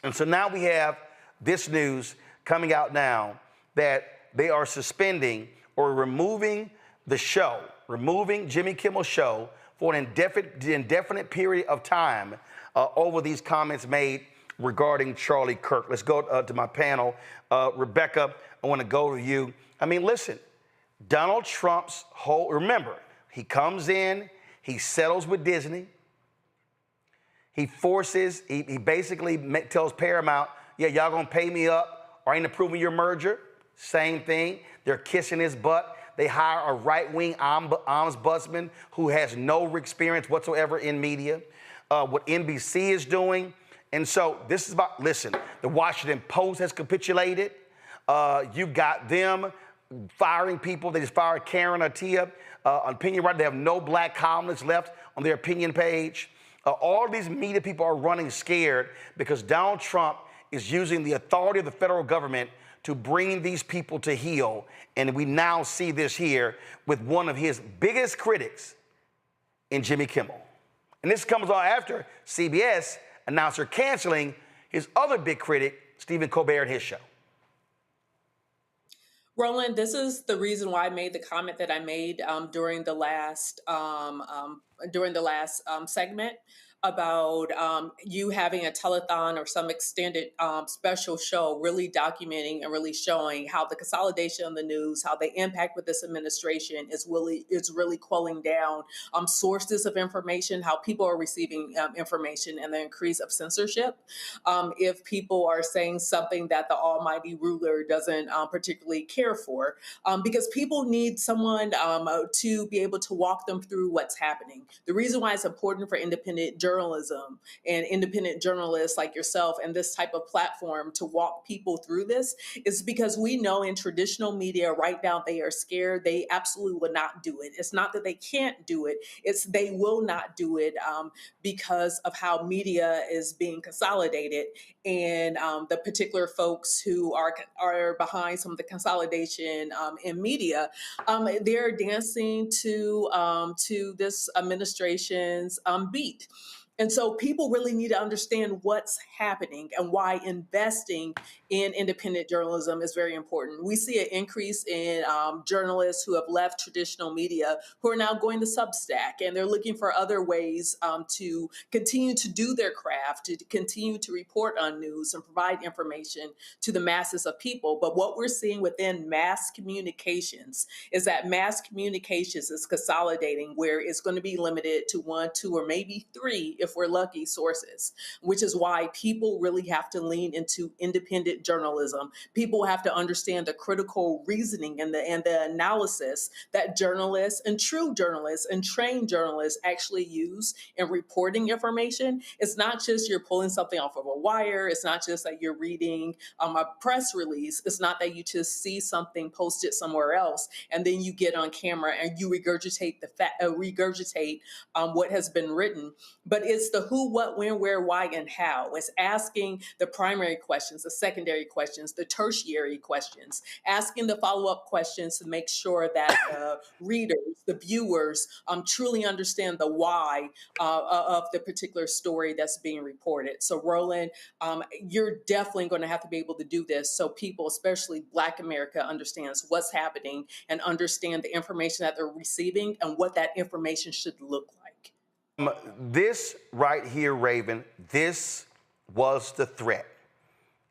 Speaker 2: And so now we have this news coming out now that they are suspending or removing the show, removing Jimmy Kimmel's show for an indefinite period of time over these comments made regarding Charlie Kirk. Let's go to my panel. Rebecca, I want to go to you. I mean, listen, Donald Trump's remember, he comes in, he settles with Disney. He basically tells Paramount, yeah, y'all gonna pay me up or ain't approving your merger. Same thing. They're kissing his butt. They hire a right-wing ombudsman who has no experience whatsoever in media. What NBC is doing. And so this is about, listen, the Washington Post has capitulated. You've got them firing people. They just fired Karen Attia, opinion writer. They have no black columnists left on their opinion page. All of these media people are running scared because Donald Trump is using the authority of the federal government to bring these people to heel. And we now see this here with one of his biggest critics in Jimmy Kimmel. And this comes on after CBS announced they're canceling his other big critic, Stephen Colbert, and his show.
Speaker 9: Roland, this is the reason why I made the comment that I made during the last segment about you having a telethon or some extended special show really documenting and really showing how the consolidation of the news, how the impact with this administration is really quelling down sources of information, how people are receiving information, and the increase of censorship. If people are saying something that the almighty ruler doesn't particularly care for, because people need someone to be able to walk them through what's happening. The reason why it's important for independent journalism and independent journalists like yourself and this type of platform to walk people through this is because we know in traditional media right now they are scared. They absolutely will not do it. It's not that they can't do it. It's they will not do it because of how media is being consolidated and the particular folks who are behind some of the consolidation in media. They're dancing to this administration's beat. And so people really need to understand what's happening and why investing in independent journalism is very important. We see an increase in journalists who have left traditional media who are now going to Substack, and they're looking for other ways to continue to do their craft, to continue to report on news and provide information to the masses of people. But what we're seeing within mass communications is that mass communications is consolidating where it's going to be limited to 1, 2, or maybe 3 if we're lucky sources, which is why people really have to lean into independent journalism. People have to understand the critical reasoning and the analysis that journalists and true journalists and trained journalists actually use in reporting information. It's not just you're pulling something off of a wire. It's not just that you're reading a press release. It's not that you just see something posted somewhere else and then you get on camera and you regurgitate what has been written. But it's the who, what, when, where, why, and how. It's asking the primary questions, the secondary questions, the tertiary questions, asking the follow-up questions to make sure that the readers, the viewers, truly understand the why of the particular story that's being reported. So, Roland, you're definitely going to have to be able to do this so people, especially Black America, understands what's happening and understand the information that they're receiving and what that information should look like.
Speaker 2: This right here, Raven, this was the threat.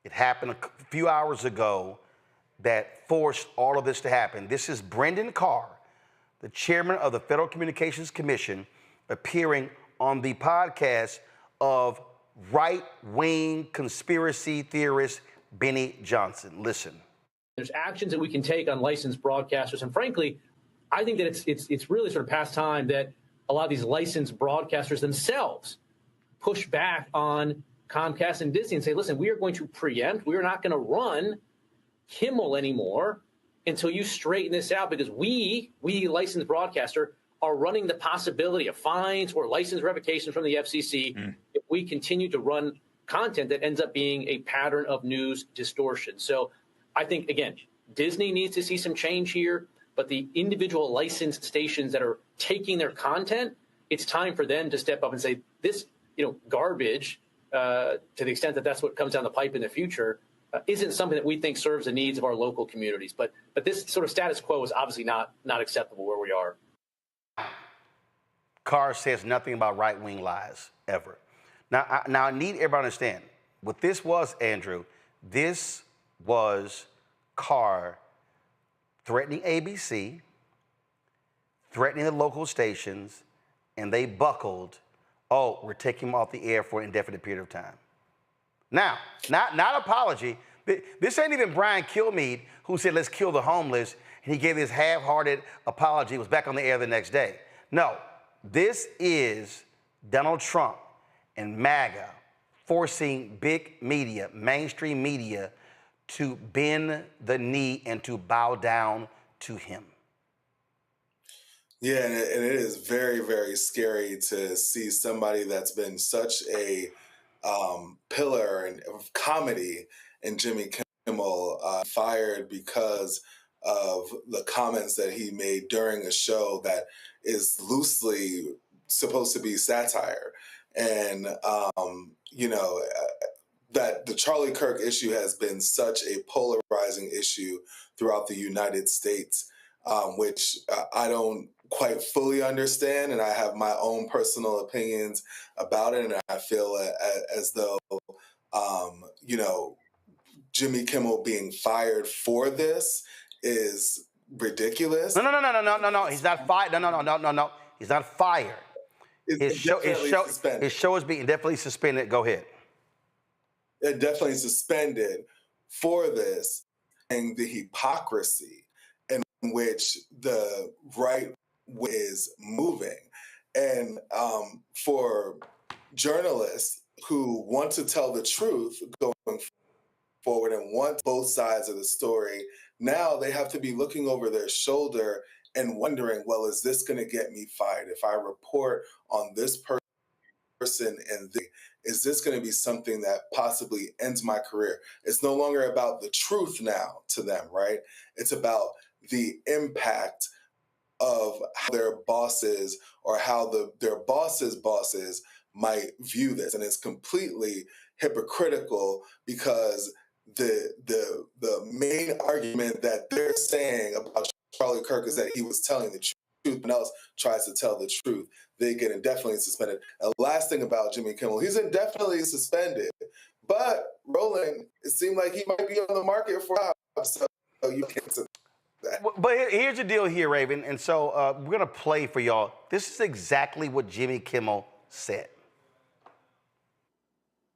Speaker 2: It happened a few hours ago that forced all of this to happen. This is Brendan Carr, the chairman of the Federal Communications Commission, appearing on the podcast of right-wing conspiracy theorist Benny Johnson. Listen.
Speaker 6: There's actions that we can take on licensed broadcasters, and frankly, I think that it's really sort of past time that a lot of these licensed broadcasters themselves push back on Comcast and Disney and say, listen, we are going to preempt. We are not going to run Kimmel anymore until you straighten this out, because we licensed broadcaster, are running the possibility of fines or license revocations from the FCC if we continue to run content that ends up being a pattern of news distortion. So I think, again, Disney needs to see some change here. But the individual licensed stations that are taking their content, it's time for them to step up and say, this, garbage, to the extent that that's what comes down the pipe in the future, isn't something that we think serves the needs of our local communities. But this sort of status quo is obviously not acceptable where we are.
Speaker 2: Carr says nothing about right-wing lies, ever. Now I need everybody to understand, What this was, Andrew, this was Carr threatening ABC, threatening the local stations, and they buckled. Oh, we're taking him off the air for an indefinite period of time. Now, not apology. This ain't even Brian Kilmeade who said, let's kill the homeless, and he gave this half-hearted apology, was back on the air the next day. No, this is Donald Trump and MAGA forcing big media, mainstream media, to bend the knee and to bow down to him.
Speaker 17: Yeah, and it is very, very scary to see somebody that's been such a pillar of comedy in Jimmy Kimmel fired because of the comments that he made during a show that is loosely supposed to be satire. And, that the Charlie Kirk issue has been such a polarizing issue throughout the United States, which I don't quite fully understand, and I have my own personal opinions about it, and I feel as though, Jimmy Kimmel being fired for this is ridiculous.
Speaker 2: No. He's not fired. No. He's not fired. His show is being definitely suspended. Go ahead.
Speaker 17: Definitely suspended for this, and the hypocrisy in which the right is moving. And for journalists who want to tell the truth going forward and want both sides of the story, now they have to be looking over their shoulder and wondering, well, is this going to get me fired? If I report on this person and is this going to be something that possibly ends my career? It's no longer about the truth now to them, right? It's about the impact of how their bosses or how their bosses' bosses might view this. And it's completely hypocritical because the main argument that they're saying about Charlie Kirk is that he was telling the truth. Someone else tries to tell the truth, they get indefinitely suspended. And last thing about Jimmy Kimmel, he's indefinitely suspended. But Roland, it seemed like he might be on the market for a while, so you can't say that.
Speaker 2: But here's the deal here, Raven, and so we're going to play for y'all. This is exactly what Jimmy Kimmel said.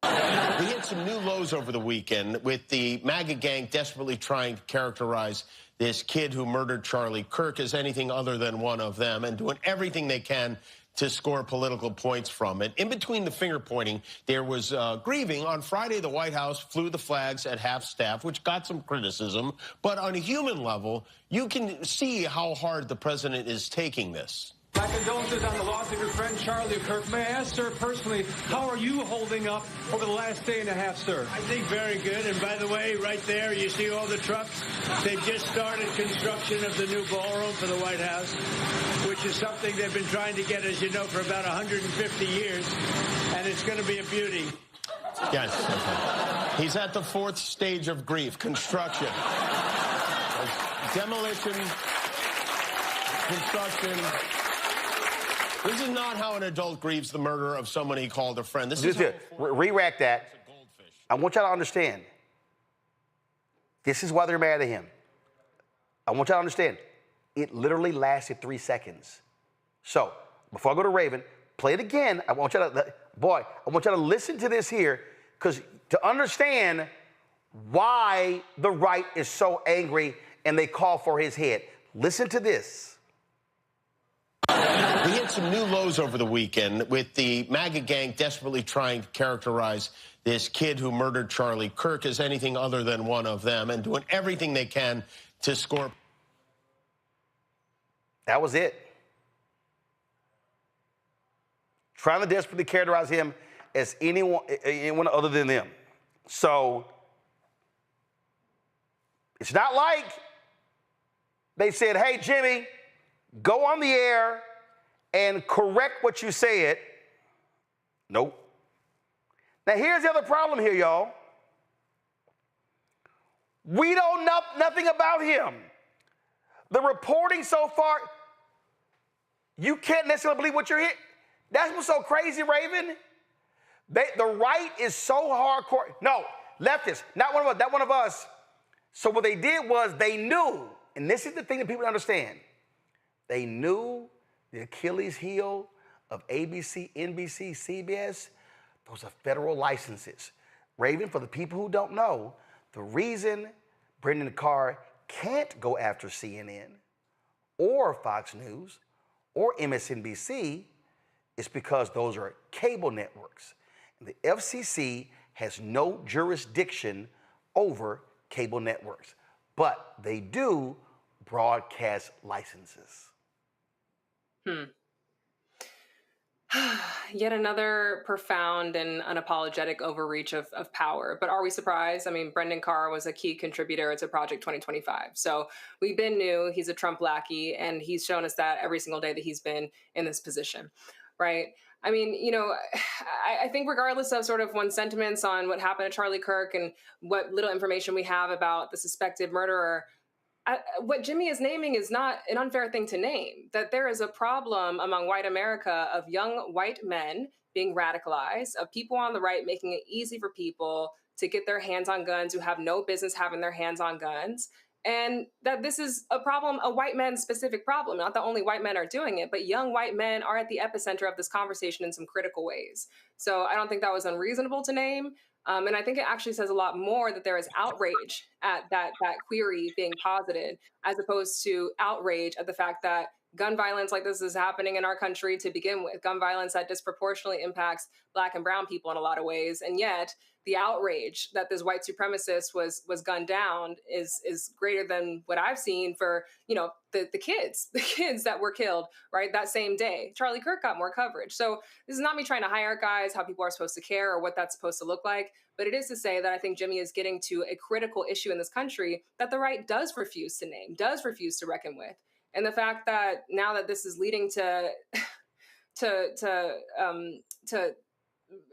Speaker 8: We hit some new lows over the weekend with the MAGA gang desperately trying to characterize this kid who murdered Charlie Kirk as anything other than one of them and doing everything they can to score political points from it. In between the finger pointing, there was grieving. On Friday, the White House flew the flags at half-staff, which got some criticism. But on a human level, you can see how hard the president is taking this.
Speaker 11: My condolences on the loss of your friend Charlie Kirk. May I ask, sir, personally, how are you holding up over the last day and a half, sir?
Speaker 23: I think very good. And by the way, right there, you see all the trucks. They've just started construction of the new ballroom for the White House, which is something they've been trying to get, as you know, for about 150 years. And it's going to be a beauty.
Speaker 8: Yes. He's at the fourth stage of grief, construction. Demolition, construction. This is not how an adult grieves the murder of someone he called a friend. This is
Speaker 2: re-rack that. I want y'all to understand. This is why they're mad at him. I want y'all to understand. It literally lasted 3 seconds. So, before I go to Raven, play it again. I want y'all to listen to this here, because to understand why the right is so angry and they call for his head. Listen to this.
Speaker 8: We hit some new lows over the weekend with the MAGA gang desperately trying to characterize this kid who murdered Charlie Kirk as anything other than one of them and doing everything they can to score.
Speaker 2: That was it. Trying to desperately characterize him as anyone other than them. So it's not like they said, hey, Jimmy, go on the air and correct what you said. Nope. Now, here's the other problem here, y'all. We don't know nothing about him. The reporting so far, you can't necessarily believe what you're hearing. That's what's so crazy, Raven. The right is so hardcore. No, leftists, not one of us. So what they did was they knew, and this is the thing that people don't understand. They knew the Achilles heel of ABC, NBC, CBS, those are federal licenses. Raven, for the people who don't know, the reason Brendan Carr can't go after CNN or Fox News or MSNBC is because those are cable networks. And the FCC has no jurisdiction over cable networks, but they do broadcast licenses.
Speaker 18: Yet another profound and unapologetic overreach of power. But are we surprised? I mean, Brendan Carr was a key contributor to Project 2025. So we've been new. He's a Trump lackey, and he's shown us that every single day that he's been in this position, right? I mean, you know, I think regardless of sort of one's sentiments on what happened to Charlie Kirk and what little information we have about the suspected murderer, what Jimmy is naming is not an unfair thing to name, that there is a problem among white America of young white men being radicalized, of people on the right making it easy for people to get their hands on guns who have no business having their hands on guns. And that this is a problem, a white man specific problem. Not that only white men are doing it, but young white men are at the epicenter of this conversation in some critical ways. So I don't think that was unreasonable to name. And I think it actually says a lot more that there is outrage at that query being posited, as opposed to outrage at the fact that gun violence like this is happening in our country to begin with, gun violence that disproportionately impacts Black and brown people in a lot of ways. And yet the outrage that this white supremacist was gunned down is greater than what I've seen for, you know, the kids that were killed, right, that same day. Charlie Kirk got more coverage. So this is not me trying to hire guys how people are supposed to care or what that's supposed to look like, but it is to say that I think Jimmy is getting to a critical issue in this country that the right does refuse to name, does refuse to reckon with. And the fact that now that this is leading to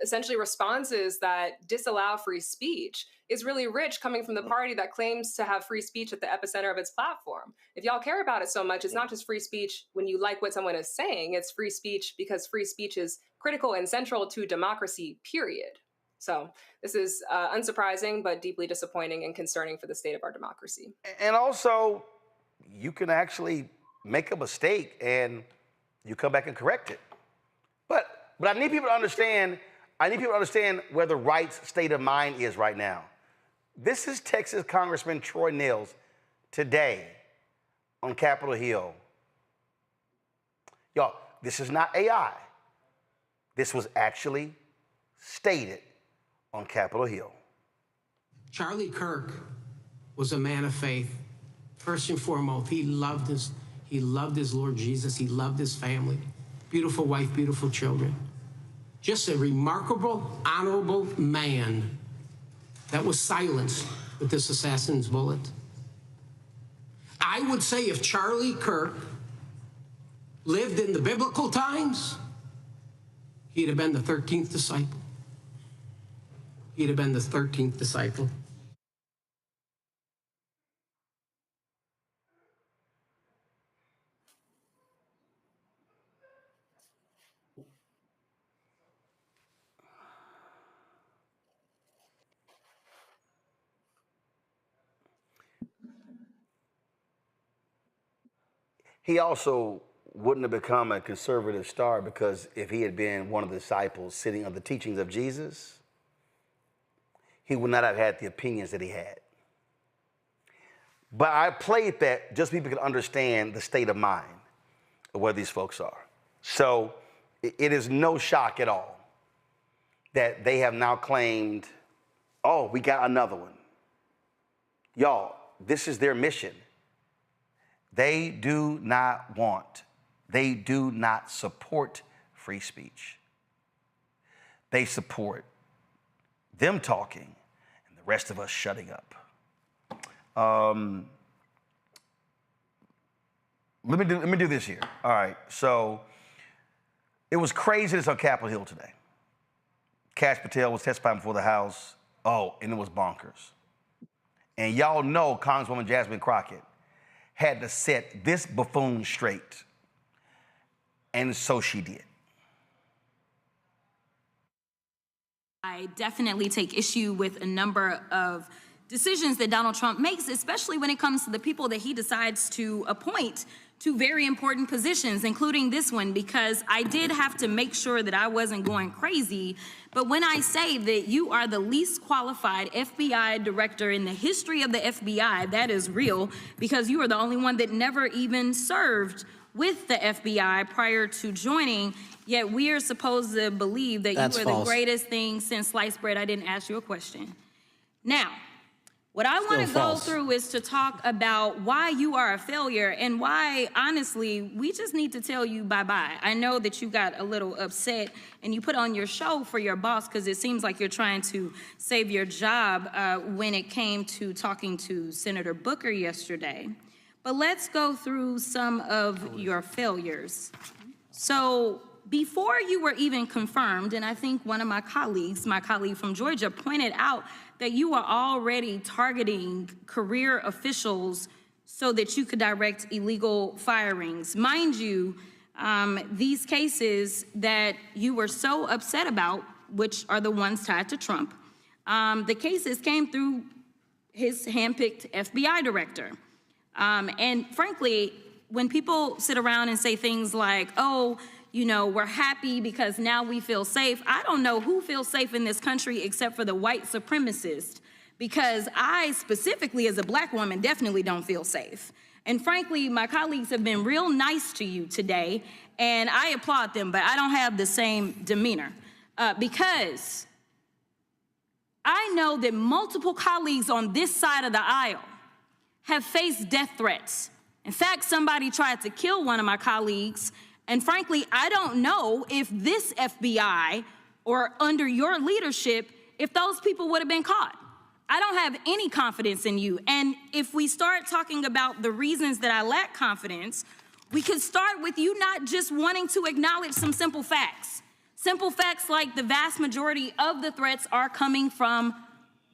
Speaker 18: essentially responses that disallow free speech is really rich, coming from the party that claims to have free speech at the epicenter of its platform. If y'all care about it so much, it's not just free speech when you like what someone is saying, it's free speech because free speech is critical and central to democracy, period. So this is unsurprising, but deeply disappointing and concerning for the state of our democracy.
Speaker 2: And also, you can actually make a mistake and you come back and correct it. But I need people to understand, where the right's state of mind is right now. This is Texas Congressman Troy Nehls today on Capitol Hill. Y'all, this is not AI. This was actually stated on Capitol Hill.
Speaker 7: Charlie Kirk was a man of faith. First and foremost, he loved his Lord Jesus. He loved his family. Beautiful wife, beautiful children. Just a remarkable, honorable man that was silenced with this assassin's bullet. I would say if Charlie Kirk lived in the biblical times, he'd have been the 13th disciple. He'd have been the 13th disciple.
Speaker 2: He also wouldn't have become a conservative star because if he had been one of the disciples sitting on the teachings of Jesus, he would not have had the opinions that he had. But I played that just so people can understand the state of mind of where these folks are. So it is no shock at all that they have now claimed, oh, we got another one. Y'all, this is their mission. They do not support free speech. They support them talking and the rest of us shutting up. Let me do this here. All right, so it was craziness on Capitol Hill today. Kash Patel was testifying before the House. Oh, and it was bonkers. And y'all know CongresswomanJasmine Crockett had to set this buffoon straight. And so she did.
Speaker 12: I definitely take issue with a number of decisions that Donald Trump makes, especially when it comes to the people that he decides to appoint to very important positions, including this one, because I did have to make sure that I wasn't going crazy. But when I say that you are the least qualified FBI director in the history of the FBI, that is real, because you are the only one that never even served with the FBI prior to joining, yet we are supposed to believe that you are the greatest thing since sliced bread. I didn't ask you a question. Now, what I want to go through is to talk about why you are a failure and why, honestly, we just need to tell you bye-bye. I know that you got a little upset and you put on your show for your boss because it seems like you're trying to save your job when it came to talking to Senator Booker yesterday. But let's go through some of your failures. So before you were even confirmed, and I think one of my colleague from Georgia, pointed out that you are already targeting career officials so that you could direct illegal firings. Mind you, these cases that you were so upset about, which are the ones tied to Trump, the cases came through his handpicked FBI director. And frankly, when people sit around and say things like, oh, you know, we're happy because now we feel safe. I don't know who feels safe in this country except for the white supremacists, because I specifically as a black woman definitely don't feel safe. And frankly, my colleagues have been real nice to you today, and I applaud them, but I don't have the same demeanor because I know that multiple colleagues on this side of the aisle have faced death threats. In fact, somebody tried to kill one of my colleagues. And frankly, I don't know if this FBI or under your leadership, if those people would have been caught. I don't have any confidence in you. And if we start talking about the reasons that I lack confidence, we could start with you not just wanting to acknowledge some simple facts. Simple facts like the vast majority of the threats are coming from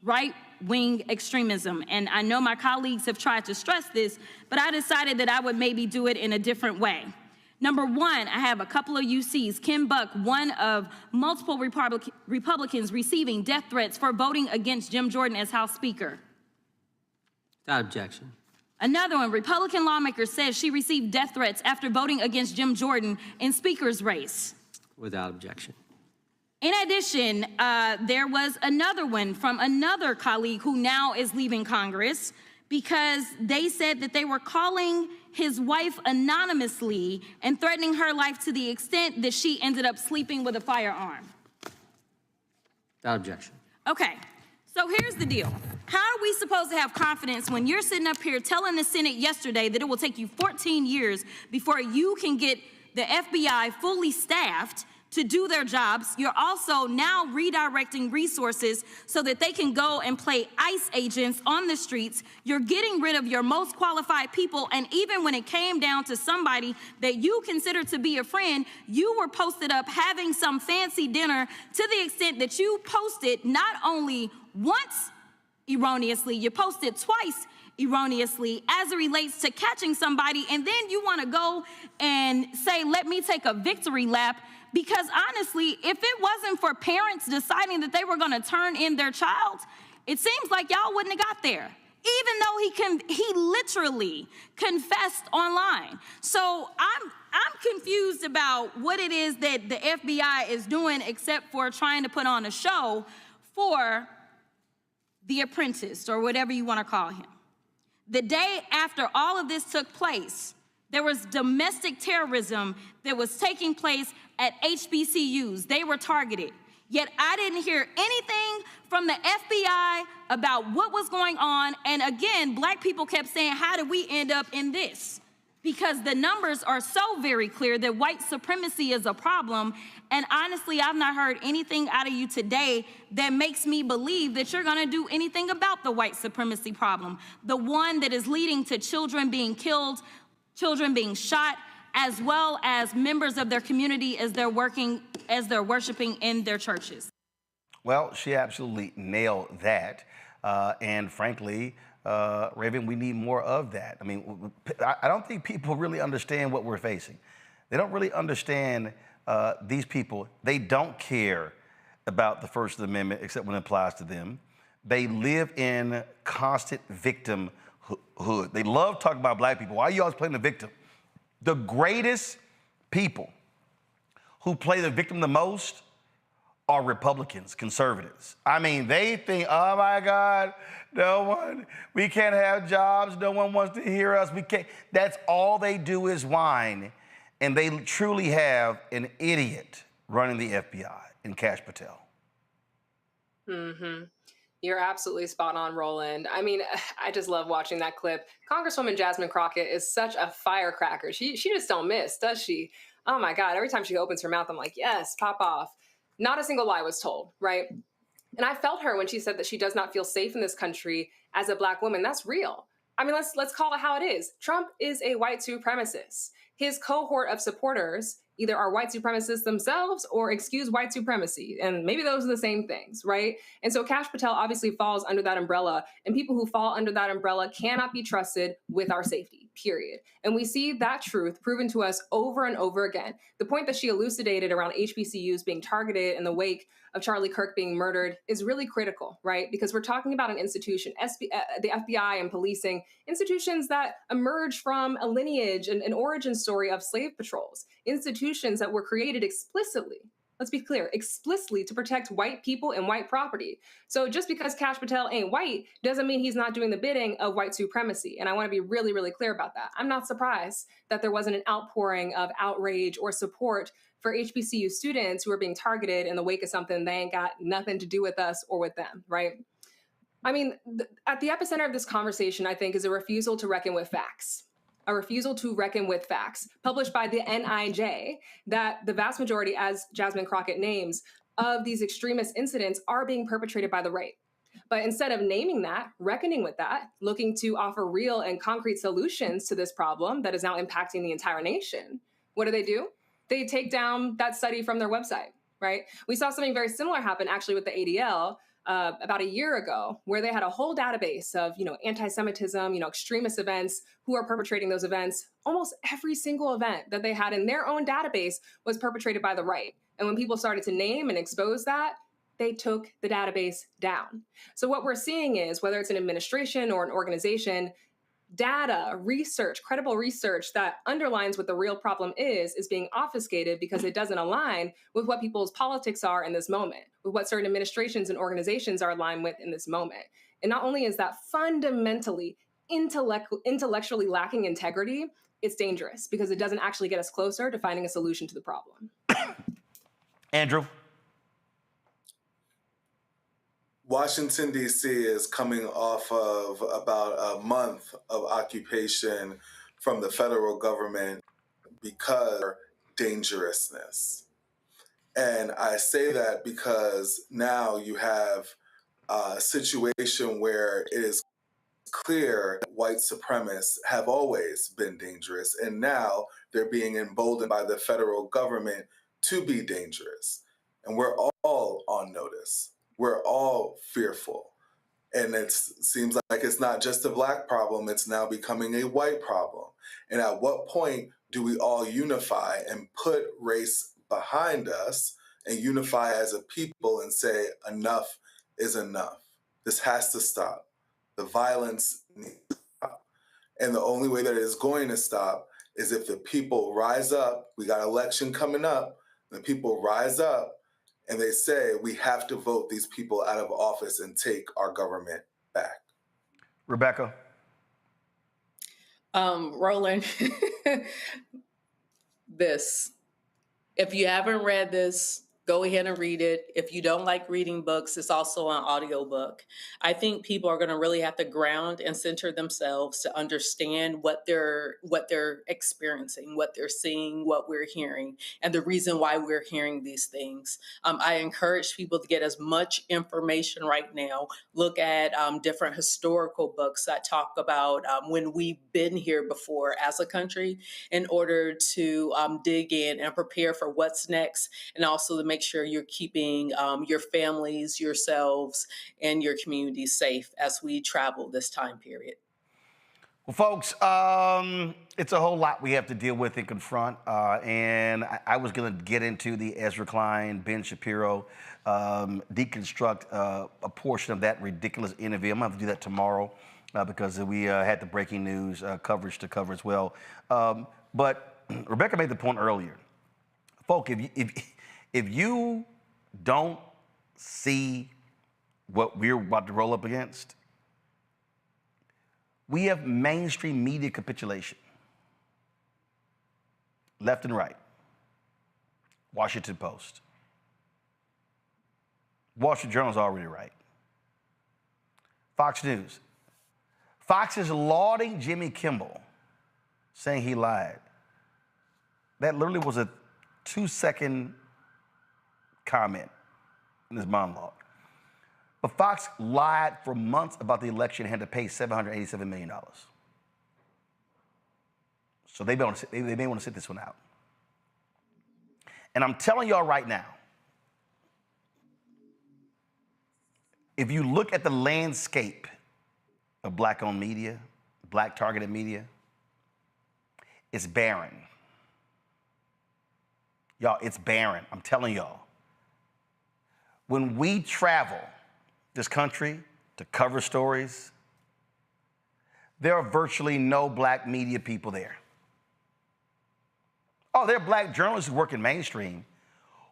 Speaker 12: right-wing extremism. And I know my colleagues have tried to stress this, but I decided that I would maybe do it in a different way. Number one, I have a couple of UCs. Kim Buck, one of multiple Republicans receiving death threats for voting against Jim Jordan as House Speaker.
Speaker 15: Without objection.
Speaker 12: Another one, Republican lawmaker says she received death threats after voting against Jim Jordan in Speaker's race.
Speaker 15: Without objection.
Speaker 12: In addition, there was another one from another colleague who now is leaving Congress because they said that they were calling his wife anonymously and threatening her life to the extent that she ended up sleeping with a firearm.
Speaker 15: Without objection.
Speaker 12: Okay, so here's the deal. How are we supposed to have confidence when you're sitting up here telling the Senate yesterday that it will take you 14 years before you can get the FBI fully staffed to do their jobs? You're also now redirecting resources so that they can go and play ICE agents on the streets. You're getting rid of your most qualified people, and even when it came down to somebody that you consider to be a friend, you were posted up having some fancy dinner to the extent that you posted not only once erroneously, you posted twice erroneously as it relates to catching somebody, and then you want to go and say, let me take a victory lap. Because honestly, if it wasn't for parents deciding that they were going to turn in their child, it seems like y'all wouldn't have got there, even though he literally confessed online. So I'm confused about what it is that the FBI is doing except for trying to put on a show for the apprentice or whatever you want to call him. The day after all of this took place, there was domestic terrorism that was taking place at HBCUs. They were targeted. Yet I didn't hear anything from the FBI about what was going on. And again, black people kept saying, how did we end up in this? Because the numbers are so very clear that white supremacy is a problem. And honestly, I've not heard anything out of you today that makes me believe that you're gonna do anything about the white supremacy problem. The one that is leading to children being killed, children being shot, as well as members of their community as they're worshiping in their churches.
Speaker 2: Well, she absolutely nailed that. And frankly, Raven, we need more of that. I mean, I don't think people really understand what we're facing. They don't really understand these people. They don't care about the First Amendment, except when it applies to them. They live in constant victimhood. They love talking about black people. Why are you always playing the victim? The greatest people who play the victim the most are Republicans, conservatives. I mean, they think, oh my God, we can't have jobs, no one wants to hear us, we can't. That's all they do is whine. And they truly have an idiot running the FBI in Kash Patel.
Speaker 18: Mm-hmm. You're absolutely spot on, Roland. I mean, I just love watching that clip. Congresswoman Jasmine Crockett is such a firecracker. She just don't miss, does she? Oh my God, every time she opens her mouth, I'm like, yes, pop off. Not a single lie was told, right? And I felt her when she said that she does not feel safe in this country as a black woman. That's real. I mean, let's call it how it is. Trump is a white supremacist. His cohort of supporters either are white supremacists themselves or excuse white supremacy. And maybe those are the same things, right? And so Kash Patel obviously falls under that umbrella, and people who fall under that umbrella cannot be trusted with our safety, period. And we see that truth proven to us over and over again. The point that she elucidated around HBCUs being targeted in the wake of Charlie Kirk being murdered is really critical, right? Because we're talking about an institution, the FBI and policing, institutions that emerge from a lineage and an origin story of slave patrols, institutions that were created explicitly, let's be clear, explicitly to protect white people and white property. So just because Kash Patel ain't white doesn't mean he's not doing the bidding of white supremacy. And I want to be really, really clear about that. I'm not surprised that there wasn't an outpouring of outrage or support for HBCU students who are being targeted in the wake of something they ain't got nothing to do with us or with them, right? I mean, at the epicenter of this conversation, I think, is a refusal to reckon with facts. A refusal to reckon with facts, published by the NIJ, that the vast majority, as Jasmine Crockett names, of these extremist incidents are being perpetrated by the right. But instead of naming that, reckoning with that, looking to offer real and concrete solutions to this problem that is now impacting the entire nation, what do? They take down that study from their website, right? We saw something very similar happen actually with the ADL about a year ago, where they had a whole database of, anti-Semitism, extremist events, who are perpetrating those events. Almost every single event that they had in their own database was perpetrated by the right. And when people started to name and expose that, they took the database down. So what we're seeing is, whether it's an administration or an organization, data, research, credible research that underlines what the real problem is being obfuscated because it doesn't align with what people's politics are in this moment, with what certain administrations and organizations are aligned with in this moment. And not only is that fundamentally intellectually lacking integrity, it's dangerous because it doesn't actually get us closer to finding a solution to the problem.
Speaker 2: Andrew?
Speaker 17: Washington, D.C. is coming off of about a month of occupation from the federal government because of dangerousness. And I say that because now you have a situation where it is clear that white supremacists have always been dangerous, and now they're being emboldened by the federal government to be dangerous. And we're all on notice. We're all fearful. And it seems like it's not just a black problem, it's now becoming a white problem. And at what point do we all unify and put race behind us and unify as a people and say enough is enough? This has to stop. The violence needs to stop. And the only way that it is going to stop is if the people rise up. We got election coming up. The people rise up and they say we have to vote these people out of office and take our government back.
Speaker 2: Rebecca?
Speaker 9: Roland, if you haven't read this, go ahead and read it. If you don't like reading books, it's also an audiobook. I think people are going to really have to ground and center themselves to understand what they're experiencing, what they're seeing, what we're hearing, and the reason why we're hearing these things. I encourage people to get as much information right now. Look at different historical books that talk about when we've been here before as a country, in order to dig in and prepare for what's next, and also to make sure you're keeping your families, yourselves, and your communities safe as we travel this time period.
Speaker 2: Well, folks, it's a whole lot we have to deal with and confront. And I was going to get into the Ezra Klein, Ben Shapiro, deconstruct a portion of that ridiculous interview. I'm going to have to do that tomorrow because we had the breaking news coverage to cover as well. But Rebecca made the point earlier. Folks, if you don't see what we're about to roll up against, we have mainstream media capitulation, left and right. Washington Post. Wall Street Journal's already right. Fox News. Fox is lauding Jimmy Kimmel, saying he lied. That literally was a 2-second comment in his monologue. But Fox lied for months about the election and had to pay $787 million. So they may want to sit this one out. And I'm telling y'all right now, if you look at the landscape of black-owned media, black-targeted media, it's barren. Y'all, it's barren. I'm telling y'all. When we travel this country to cover stories, there are virtually no black media people there. Oh, there are black journalists who work in mainstream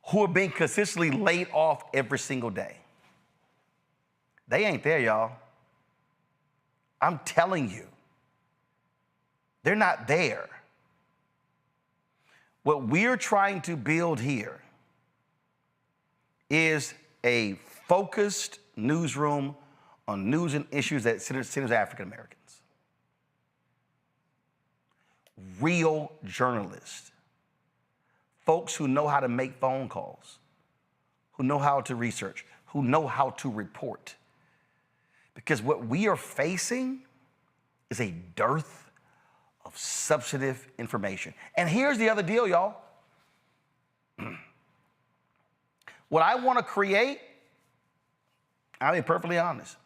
Speaker 2: who are being consistently laid off every single day. They ain't there, y'all. I'm telling you. They're not there. What we're trying to build here is a focused newsroom on news and issues that centers African Americans. Real journalists. Folks who know how to make phone calls, who know how to research, who know how to report. Because what we are facing is a dearth of substantive information. And here's the other deal, y'all. What I want to create, I'll be perfectly honest,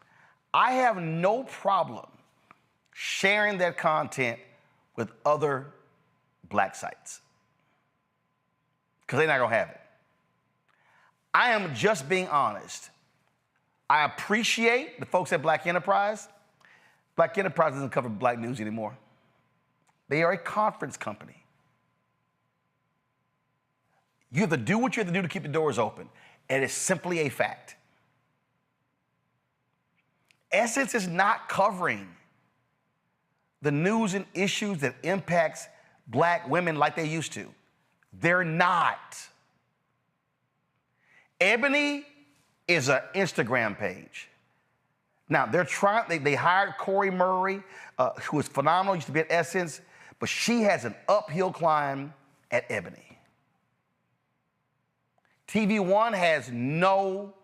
Speaker 2: I have no problem sharing that content with other black sites because they're not going to have it. I am just being honest. I appreciate the folks at Black Enterprise. Black Enterprise doesn't cover black news anymore. They are a conference company. You have to do what you have to do to keep the doors open. And it's simply a fact. Essence is not covering the news and issues that impacts black women like they used to. They're not. Ebony is an Instagram page. Now, they're trying, they hired Corey Murray, who is phenomenal, used to be at Essence, but she has an uphill climb at Ebony. TV One has no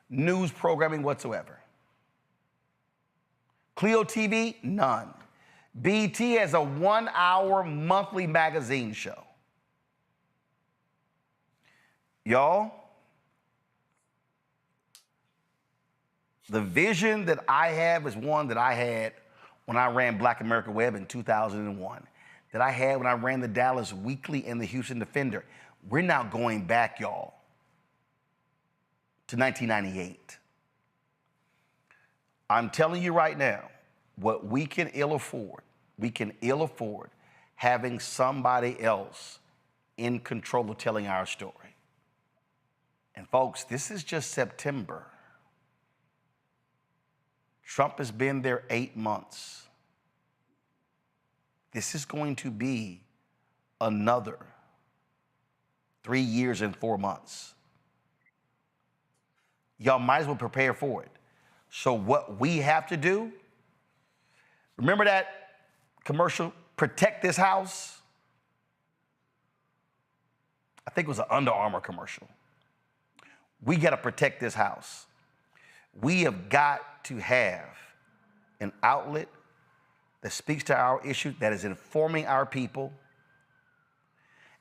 Speaker 2: news programming whatsoever. Clio TV, none. BET has a 1-hour monthly magazine show. Y'all, the vision that I have is one that I had when I ran Black America Web in 2001, that I had when I ran the Dallas Weekly and the Houston Defender. We're now going back, y'all, to 1998. I'm telling you right now, what we can ill afford having somebody else in control of telling our story. And folks, this is just September. Trump has been there 8 months. This is going to be another 3 years and 4 months. Y'all might as well prepare for it. So what we have to do, remember that commercial, Protect This House? I think it was an Under Armour commercial. We got to protect this house. We have got to have an outlet that speaks to our issue, that is informing our people.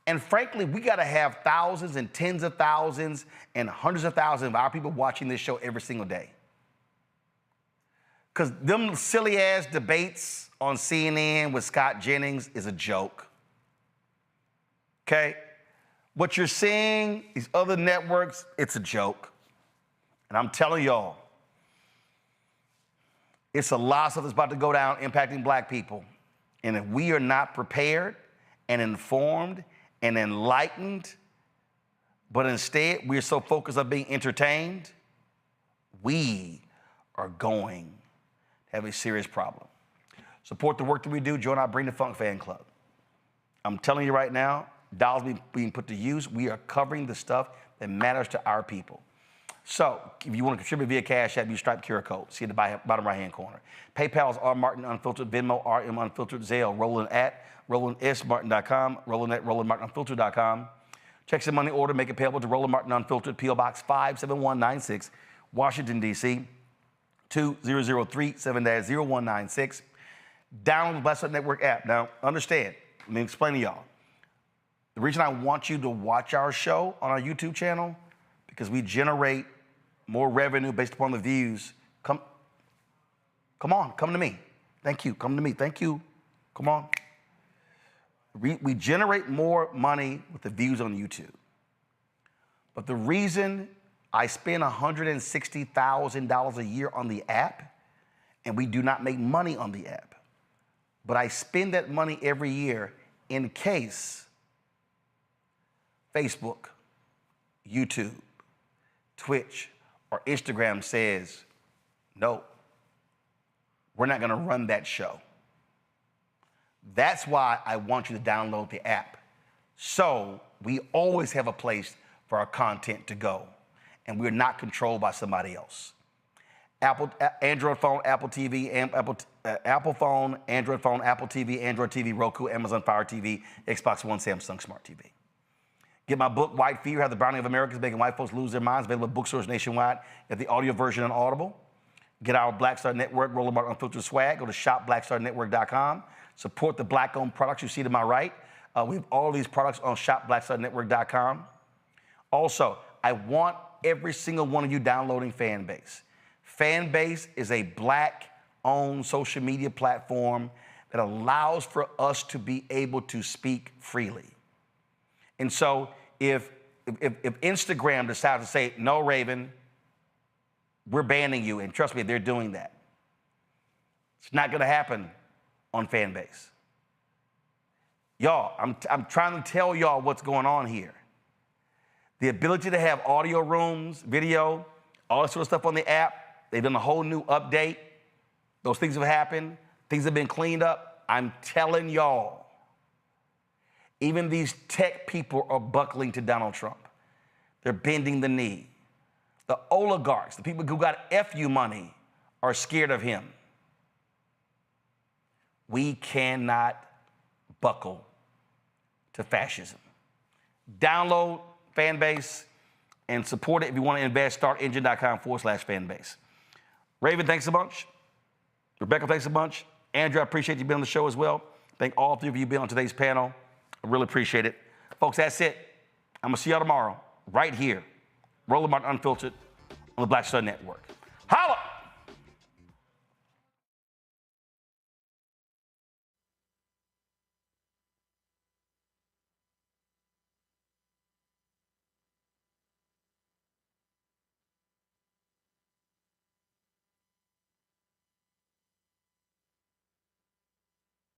Speaker 2: And frankly, we got to have thousands and tens of thousands and hundreds of thousands of our people watching this show every single day. because them silly-ass debates on CNN with Scott Jennings is a joke. Okay? What you're seeing, these other networks, it's a joke. And I'm telling y'all, it's a lot of stuff that's about to go down impacting black people. And if we are not prepared and informed and enlightened, but instead we're so focused on being entertained, we are going to have a serious problem. Support the work that we do. Join our Bring the Funk fan club. I'm telling you right now, dollars being put to use. We are covering the stuff that matters to our people. So if you want to contribute via Cash App, use Stripe QR code. See at the bottom right-hand corner. PayPal is R Martin Unfiltered, Venmo RM Unfiltered, Zelle, Roland at RolandSMartin.com, Roland at RolandMartinUnfiltered.com. Check some money order, make it payable to Roland Martin Unfiltered, P.O. Box 57196, Washington, D.C. 20037-0196. Download the Black Star Network app. Now, understand, let me explain to y'all. The reason I want you to watch our show on our YouTube channel, because we generate more revenue based upon the views. Come on, come to me. Thank you, come to me, thank you. Come on. We generate more money with the views on YouTube. But the reason I spend $160,000 a year on the app, and we do not make money on the app, but I spend that money every year in case Facebook, YouTube, Twitch, or Instagram says, no, we're not gonna run that show. That's why I want you to download the app. So we always have a place for our content to go, and we're not controlled by somebody else. Android phone, Apple TV, Apple phone, Android phone, Apple TV, Android TV, Roku, Amazon Fire TV, Xbox One, Samsung Smart TV. Get my book, White Fear, How the Browning of America is Making White Folks Lose Their Minds, available at bookstores nationwide. Get the audio version on Audible. Get our Black Star Network, Roland Martin Unfiltered swag. Go to shopblackstarnetwork.com. Support the black-owned products you see to my right. We have all these products on shopblackstarnetwork.com. Also, I want every single one of you downloading Fanbase. Fanbase is a black-owned social media platform that allows for us to be able to speak freely. And so if Instagram decides to say, no, Raven, we're banning you, and trust me, they're doing that. It's not gonna happen on Fanbase. Y'all, I'm trying to tell y'all what's going on here. The ability to have audio rooms, video, all that sort of stuff on the app, they've done a whole new update. Those things have happened. Things have been cleaned up. I'm telling y'all, even these tech people are buckling to Donald Trump. They're bending the knee. The oligarchs, the people who got FU money, are scared of him. We cannot buckle to fascism. Download Fanbase and support it if you want to invest. StartEngine.com/Fanbase. Raven, thanks a bunch. Rebecca, thanks a bunch. Andrew, I appreciate you being on the show as well. Thank all three of you being on today's panel. I really appreciate it. Folks, that's it. I'm going to see y'all tomorrow right here. Roland Martin Unfiltered on the Black Star Network. Holla!